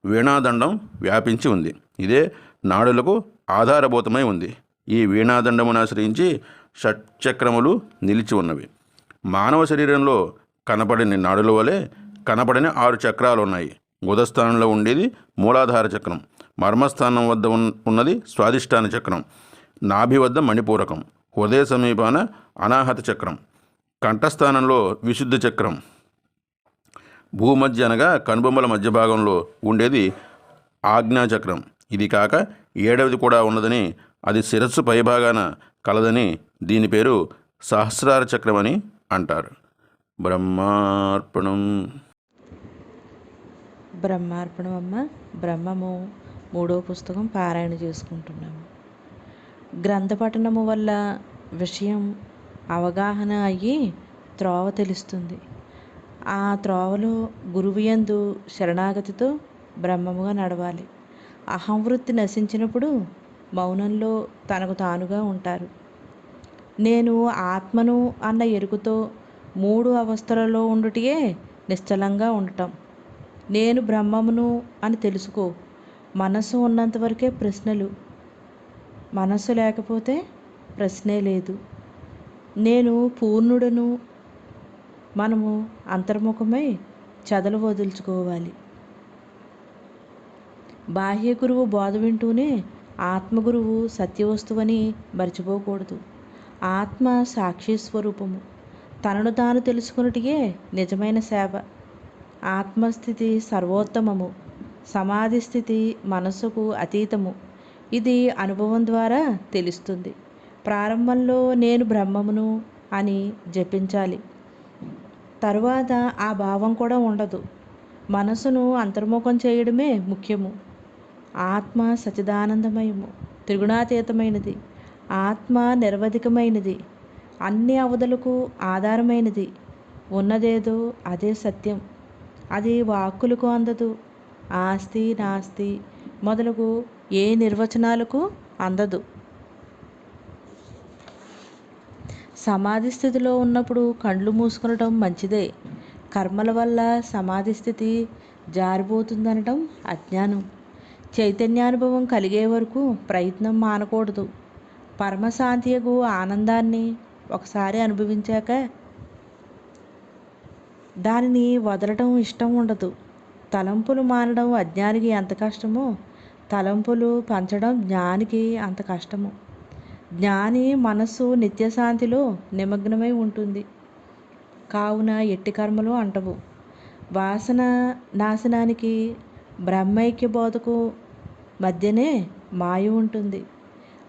వీణాదండం వ్యాపించి ఉంది. ఇదే నాడులకు ఆధారభూతమై ఉంది. ఈ వీణాదండమును ఆశ్రయించి షట్చక్రములు నిలిచి ఉన్నవి. మానవ శరీరంలో కనపడని నాడుల వలె కనపడని 6 చక్రాలు ఉన్నాయి. గుదస్థానంలో ఉండేది మూలాధార చక్రం. మర్మస్థానం వద్ద ఉన్నది స్వాదిష్టాన చక్రం. నాభి వద్ద మణిపూరకం. హృదయ సమీపాన అనాహత చక్రం. కంఠస్థానంలో విశుద్ధ చక్రం. భూమధ్య అనగా కనుబొమ్మల మధ్య భాగంలో ఉండేది ఆజ్ఞాచక్రం. ఇది కాక 7వది కూడా ఉన్నదని, అది శిరస్సు పైభాగాన కలదని దీని పేరు సహస్రార చక్రం అని అంటారు. బ్రహ్మార్పణం. బ్రహ్మార్పణం అమ్మ. బ్రహ్మము 3వ పుస్తకం పారాయణ చేసుకుంటున్నాము. గ్రంథ పఠనము వల్ల విషయం అవగాహన అయ్యి త్రోవ తెలుస్తుంది. ఆ త్రోవలో గురువుయందు శరణాగతితో బ్రహ్మముగా నడవాలి. అహంవృత్తి నశించినప్పుడు మౌనంలో తనకు తానుగా ఉంటారు. నేను ఆత్మను అన్న ఎరుకుతో 3 అవస్థలలో ఉండుటయే నిశ్చలంగా ఉండటం. నేను బ్రహ్మమును అని తెలుసుకో. మనసు ఉన్నంతవరకే ప్రశ్నలు. మనసు లేకపోతే ప్రశ్నే లేదు. నేను పూర్ణుడను. మనము అంతర్ముఖమై చదలు వదులుచుకోవాలి. బాహ్య గురువు బోధ వింటూనే ఆత్మగురువు సత్యవస్తువని మర్చిపోకూడదు. ఆత్మ సాక్షి స్వరూపము. తనను తాను తెలుసుకున్నటియే నిజమైన సేవ. ఆత్మస్థితి సర్వోత్తమము. సమాధి స్థితి మనస్సుకు అతీతము. ఇది అనుభవం ద్వారా తెలుస్తుంది. ప్రారంభంలో నేను బ్రహ్మమును అని జపించాలి. తరువాత ఆ భావం కూడా ఉండదు. మనసును అంతర్ముఖం చేయడమే ముఖ్యము. ఆత్మ సచిదానందమయము, త్రిగుణాతీతమైనది. ఆత్మ నిరవధికమైనది, అన్ని అవధులకు ఆధారమైనది. ఉన్నదేదో అదే సత్యం. అది వాక్కులకు అందదు. ఆస్తి నాస్తి మొదలగు ఏ నిర్వచనాలకు అందదు. సమాధి స్థితిలో ఉన్నప్పుడు కండ్లు మూసుకొనటం మంచిదే. కర్మల వల్ల సమాధి స్థితి జారిపోతుందనటం అజ్ఞానం. చైతన్యానుభవం కలిగే వరకు ప్రయత్నం మానకూడదు. పరమశాంతియగు ఆనందాన్ని ఒకసారి అనుభవించాక దానిని వదలటం ఇష్టం ఉండదు. తలంపులు మానడం అజ్ఞానికి ఎంత కష్టమో, తలంపులు పంచడం జ్ఞానికి అంత కష్టము. జ్ఞాని మనస్సు నిత్యశాంతిలో నిమగ్నమై ఉంటుంది. కావున ఎట్టి కర్మలు అంటవు. వాసన నాశనానికి బ్రహ్మైక్య బోధకు మధ్యనే మాయ ఉంటుంది.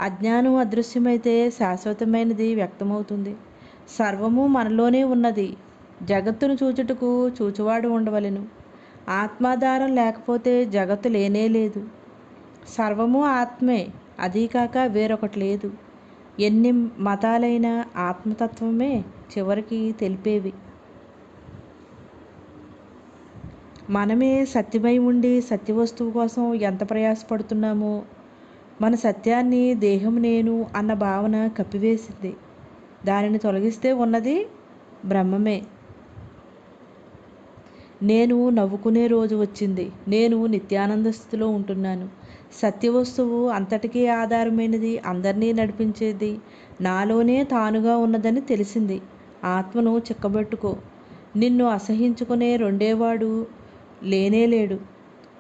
అజ్ఞానం అదృశ్యమైతే శాశ్వతమైనది వ్యక్తమవుతుంది. సర్వము మనలోనే ఉన్నది. జగత్తును చూచుటకు చూచువాడు ఉండవలెను. ఆత్మాధారం లేకపోతే జగత్తు లేనే లేదు. సర్వము ఆత్మే, అదీకాక వేరొకటి లేదు. ఎన్ని మతాలైనా ఆత్మతత్వమే చివరికి తెలిపేవి. మనమే సత్యమై ఉండి సత్యవస్తువు కోసం ఎంత ప్రయాసపడుతున్నామో మన సత్యాన్ని దేహం నేను అన్న భావన కప్పివేసింది. దానిని తొలగిస్తే ఉన్నది బ్రహ్మమే. నేను నవ్వుకునే రోజు వచ్చింది. నేను నిత్యానంద స్థితిలో ఉంటున్నాను. సత్యవస్తువు అంతటికీ ఆధారమైనది, అందరినీ నడిపించేది నాలోనే తానుగా ఉన్నదని తెలిసింది. ఆత్మను చిక్కబెట్టుకో. నిన్ను అసహించుకునే రెండేవాడు లేనేలేడు.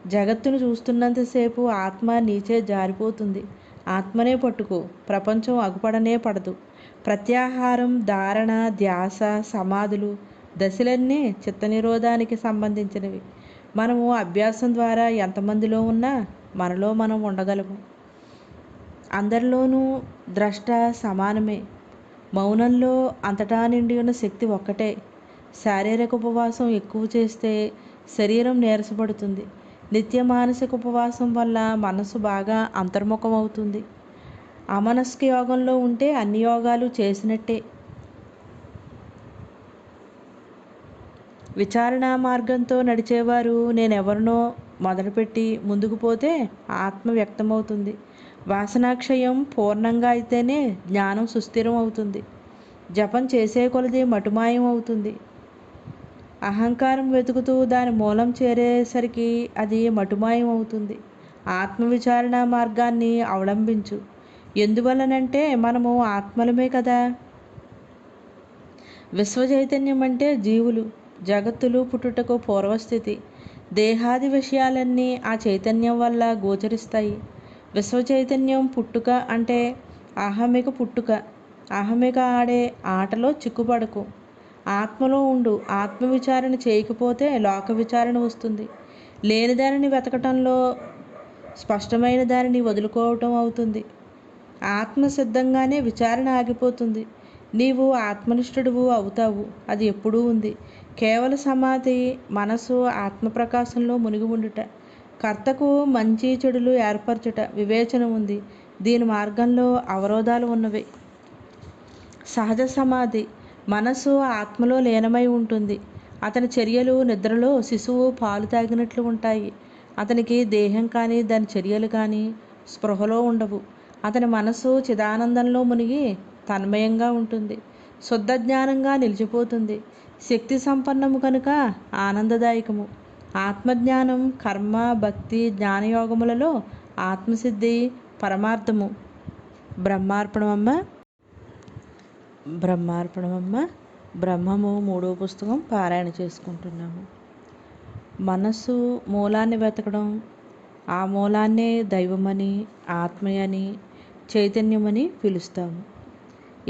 జగత్తును చూస్తున్నంతసేపు ఆత్మ నీచే జారిపోతుంది. ఆత్మనే పట్టుకో. ప్రపంచం అగుపడనే పడదు. ప్రత్యాహారం, ధారణ, ధ్యాస, సమాధులు దశలన్నీ చిత్తనిరోధానికి సంబంధించినవి. మనము అభ్యాసం ద్వారా ఎంతమందిలో ఉన్నా మనలో మనం ఉండగలము. అందరిలోనూ ద్రష్ట సమానమే. మౌనంలో అంతటా నిండి ఉన్న శక్తి ఒక్కటే. శారీరక ఉపవాసం ఎక్కువ చేస్తే శరీరం నీరసపడుతుంది. నిత్య మానసిక ఉపవాసం వల్ల మనసు బాగా అంతర్ముఖం అవుతుంది. అమనస్క యోగంలో ఉంటే అన్ని యోగాలు చేసినట్టే. విచారణ మార్గంతో నడిచేవారు నేనెవరినో మొదలుపెట్టి ముందుకు పోతే ఆత్మ వ్యక్తమవుతుంది. వాసనాక్షయం పూర్ణంగా అయితేనే జ్ఞానం సుస్థిరం అవుతుంది. జపం చేసే కొలది మటుమాయం అవుతుంది. అహంకారం వెతుకుతూ దాని మూలం చేరేసరికి అది మటుమాయం అవుతుంది. ఆత్మవిచారణ మార్గాన్ని అవలంబించు. ఎందువలనంటే మనము ఆత్మలమే కదా. విశ్వచైతన్యం అంటే జీవులు, జగత్తులు పుట్టుటకు పూర్వస్థితి. దేహాది విషయాలన్నీ ఆ చైతన్యం వల్ల గోచరిస్తాయి. విశ్వచైతన్యం పుట్టుక అంటే అహమిక పుట్టుక. అహమిక ఆడే ఆటలో చిక్కుపడకు. ఆత్మలో ఉండు. ఆత్మవిచారణ చేయకపోతే లోక విచారణ వస్తుంది. లేని దానిని వెతకటంలో స్పష్టమైన దానిని వదులుకోవటం అవుతుంది. ఆత్మ సిద్ధంగానే విచారణ ఆగిపోతుంది. నీవు ఆత్మనిష్ఠుడువు అవుతావు. అది ఎప్పుడూ ఉంది. కేవల సమాధి మనసు ఆత్మప్రకాశంలో మునిగి ఉండుట. కర్తకు మంచి చెడులు ఏర్పరచుట వివేచన ఉంది. దీని మార్గంలో అవరోధాలు ఉన్నవి. సహజ సమాధి మనసు ఆత్మలో లీనమై ఉంటుంది. అతని చర్యలు నిద్రలో శిశువు పాలు తాగినట్లు ఉంటాయి. అతనికి దేహం కానీ దాని చర్యలు కానీ స్పృహలో ఉండవు. అతని మనసు చిదానందంలో మునిగి తన్మయంగా ఉంటుంది. శుద్ధ జ్ఞానంగా నిలిచిపోతుంది. శక్తి సంపన్నము కనుక ఆనందదాయకము. ఆత్మజ్ఞానం కర్మ, భక్తి, జ్ఞానయోగములలో ఆత్మసిద్ధి పరమార్థము. బ్రహ్మార్పణమమ్మ. బ్రహ్మార్పణమమ్మ. బ్రహ్మము 3వ పుస్తకం పారాయణ చేసుకుంటున్నాము. మనస్సు మూలాన్ని వెతకడం, ఆ మూలాన్నే దైవమని, ఆత్మయని, చైతన్యమని పిలుస్తాము.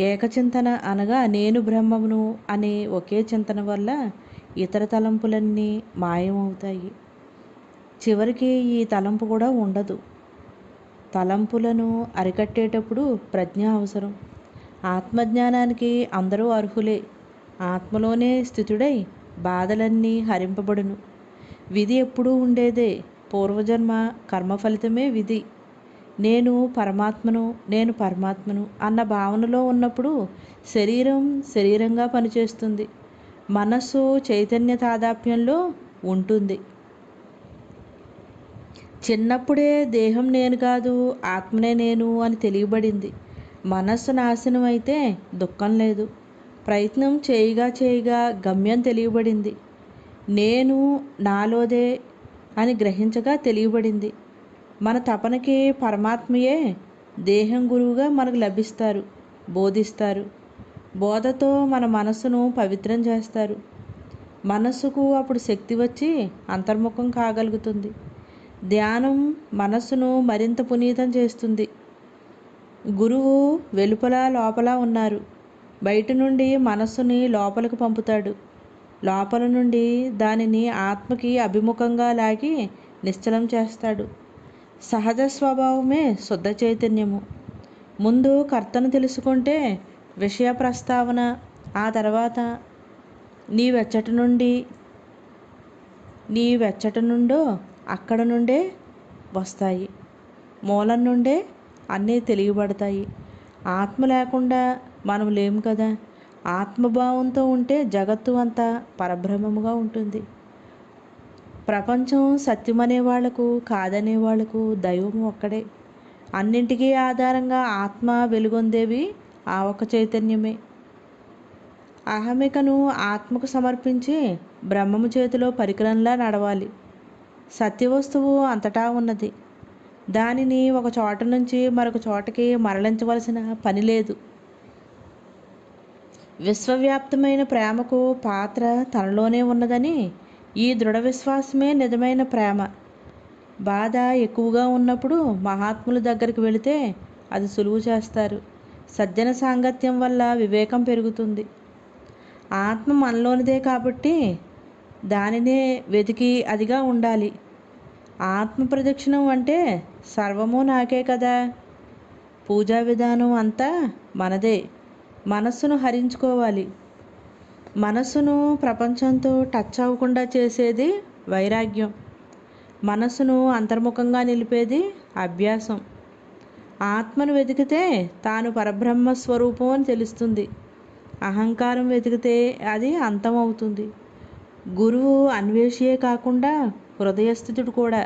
ఏకచింతన అనగా నేను బ్రహ్మమును అనే ఒకే చింతన వల్ల ఇతర తలంపులన్నీ మాయమవుతాయి. చివరికి ఈ తలంపు కూడా ఉండదు. తలంపులను అరికట్టేటప్పుడు ప్రజ్ఞ అవసరం. ఆత్మజ్ఞానానికి అందరూ అర్హులే. ఆత్మలోనే స్థితుడై బాధలన్నీ హరింపబడును. విధి ఎప్పుడూ ఉండేదే. పూర్వజన్మ కర్మ ఫలితమే విధి. నేను పరమాత్మను, నేను పరమాత్మను అన్న భావనలో ఉన్నప్పుడు శరీరం శరీరంగా పనిచేస్తుంది. మనస్సు చైతన్య తాదాప్యంలో ఉంటుంది. చిన్నప్పుడే దేహం నేను కాదు, ఆత్మనే నేను అని తెలియబడింది. మనస్సు నాశనం అయితే దుఃఖం లేదు. ప్రయత్నం చేయగా చేయగా గమ్యం తెలియబడింది. నేను నాలోదే అని గ్రహించగా తెలియబడింది. మన తపనకి పరమాత్మయే దేహం గురువుగా మనకు లభిస్తారు, బోధిస్తారు. బోధతో మన మనస్సును పవిత్రం చేస్తారు. మనస్సుకు అప్పుడు శక్తి వచ్చి అంతర్ముఖం కాగలుగుతుంది. ధ్యానం మనస్సును మరింత పునీతం చేస్తుంది. గురువు వెలుపల లోపల ఉన్నారు. బయట నుండి మనస్సుని లోపలికి పంపుతాడు. లోపల నుండి దానిని ఆత్మకి అభిముఖంగా లాగి నిశ్చలం చేస్తాడు. సహజ స్వభావమే శుద్ధ చైతన్యము. ముందు కర్తను తెలుసుకుంటే విషయ ప్రస్తావన, ఆ తర్వాత నీవెచ్చట నుండో అక్కడ నుండే వస్తాయి. మూలం నుండే అన్నీ తెలియబడతాయి. ఆత్మ లేకుండా మనం లేము కదా. ఆత్మభావంతో ఉంటే జగత్తు అంతా పరబ్రహ్మముగా ఉంటుంది. ప్రపంచం సత్యమనే వాళ్లకు, కాదనే వాళ్లకు దైవం ఒక్కడే. అన్నింటికీ ఆధారంగా ఆత్మ వెలుగొందేవి ఆ ఒక్క చైతన్యమే. అహమికను ఆత్మకు సమర్పించి బ్రహ్మము చేతిలో పరికరంలా నడవాలి. సత్యవస్తువు అంతటా ఉన్నది. దానిని ఒక చోట నుంచి మరొక చోటకి మరలించవలసిన పని లేదు. విశ్వవ్యాప్తమైన ప్రేమకు పాత్ర తనలోనే ఉన్నదని ఈ దృఢ విశ్వాసమే నిజమైన ప్రేమ. బాధ ఎక్కువగా ఉన్నప్పుడు మహాత్ముల దగ్గరికి వెళితే అది సులువు చేస్తారు. సజ్జన సాంగత్యం వల్ల వివేకం పెరుగుతుంది. ఆత్మ మనలోనిదే కాబట్టి దానినే వెతికి అదిగా ఉండాలి. ఆత్మ ప్రదక్షిణం అంటే సర్వము నాకే కదా. పూజా విధానం అంతా మనదే. మనస్సును హరించుకోవాలి. మనస్సును ప్రపంచంతో టచ్ అవ్వకుండా చేసేది వైరాగ్యం. మనస్సును అంతర్ముఖంగా నిలిపేది అభ్యాసం. ఆత్మను వెతికితే తాను పరబ్రహ్మ స్వరూపం అని తెలుస్తుంది. అహంకారం వెతికితే అది అంతమవుతుంది. గురువు అన్వేషియే కాకుండా హృదయస్థితుడు కూడా.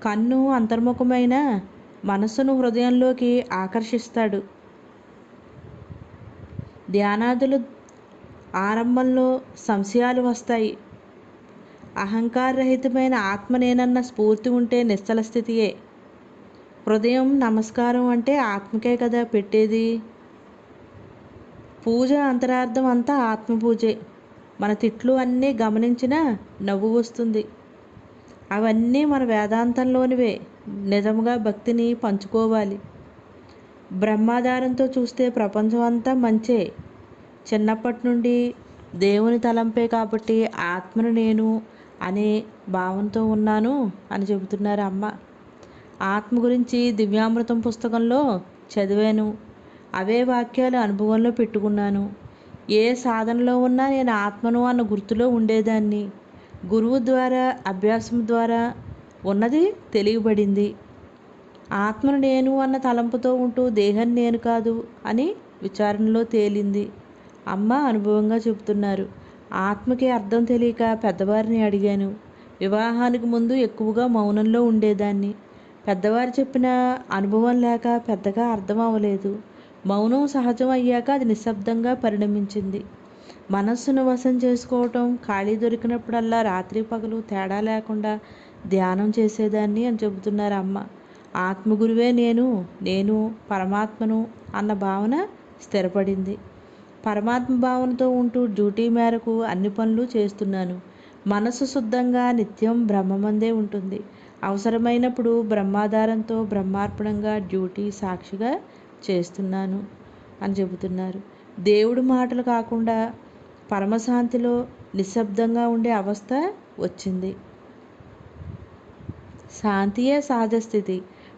కన్ను అంతర్ముఖమైన మనస్సును హృదయంలోకి ఆకర్షిస్తాడు. ధ్యానాదులు ఆరంభంలో సంశయాలు వస్తాయి. అహంకారరహితమైన ఆత్మ నేనన్న స్ఫూర్తి ఉంటే నిశ్చల స్థితియే. హృదయం నమస్కారం అంటే ఆత్మకే కదా పెట్టేది. పూజ అంతరార్థం అంతా ఆత్మపూజే. మన తిట్లు అన్నీ గమనించినా నవ్వు వస్తుంది. అవన్నీ మన వేదాంతంలోనివే. నిజముగా భక్తిని పంచుకోవాలి. బ్రహ్మాధారంతో చూస్తే ప్రపంచం అంతా మంచే. చిన్నప్పటి నుండి దేవుని తలంపే కాబట్టి ఆత్మను నేను అనే భావంతో ఉన్నాను అని చెబుతున్నారు అమ్మ. ఆత్మ గురించి దివ్యామృతం పుస్తకంలో చదివాను. అవే వాక్యాలు అనుభవంలో పెట్టుకున్నాను. ఏ సాధనలో ఉన్నా నేను ఆత్మను అన్న గుర్తులో ఉండేదాన్ని. గురువు ద్వారా అభ్యాసం ద్వారా ఉన్నది తెలియబడింది. ఆత్మను నేను అన్న తలంపుతో ఉంటూ దేహం నేను కాదు అని విచారణలో తేలింది. అమ్మ అనుభవంగా చెబుతున్నారు. ఆత్మకి అర్థం తెలియక పెద్దవారిని అడిగాను. వివాహానికి ముందు ఎక్కువగా మౌనంలో ఉండేదాన్ని. పెద్దవారు చెప్పిన అనుభవం లేక పెద్దగా అర్థం అవ్వలేదు. మౌనం సహజం అయ్యాక అది నిశ్శబ్దంగా పరిణమించింది. మనస్సును వశం చేసుకోవటం ఖాళీ దొరికినప్పుడల్లా రాత్రి పగలు తేడా లేకుండా ధ్యానం చేసేదాన్ని అని చెబుతున్నారు అమ్మ. ఆత్మగురువే నేను పరమాత్మను అన్న భావన స్థిరపడింది. పరమాత్మ భావనతో ఉంటూ డ్యూటీ మేరకు అన్ని పనులు చేస్తున్నాను. మనసు శుద్ధంగా నిత్యం బ్రహ్మమందే ఉంటుంది. అవసరమైనప్పుడు బ్రహ్మాధారంతో బ్రహ్మార్పణంగా డ్యూటీ సాక్షిగా చేస్తున్నాను అని చెబుతున్నారు. దేవుడి మాటలు కాకుండా పరమశాంతిలో నిశ్శబ్దంగా ఉండే అవస్థ వచ్చింది. శాంతియే సహజ స్థితి.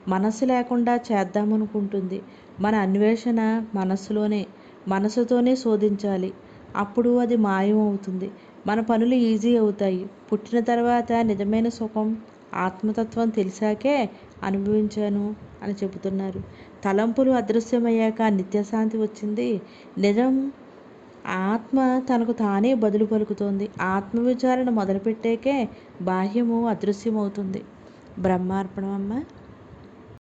మనస్సు లేకుండా చేద్దామనుకుంటుంది. మన అన్వేషణ మనస్సులోనే. మనసుతోనే శోధించాలి. అప్పుడు అది మాయం అవుతుంది. మన పనులు ఈజీ అవుతాయి. పుట్టిన తర్వాత నిజమైన సుఖం ఆత్మతత్వం తెలిసాకే అనుభవించాను అని చెబుతున్నారు. తలంపులు అదృశ్యమయ్యాక నిత్యశాంతి వచ్చింది. నిజం ఆత్మ తనకు తానే బదులు పలుకుతోంది. ఆత్మవిచారణ మొదలుపెట్టాకే బాహ్యము అదృశ్యమవుతుంది. బ్రహ్మార్పణం అమ్మ.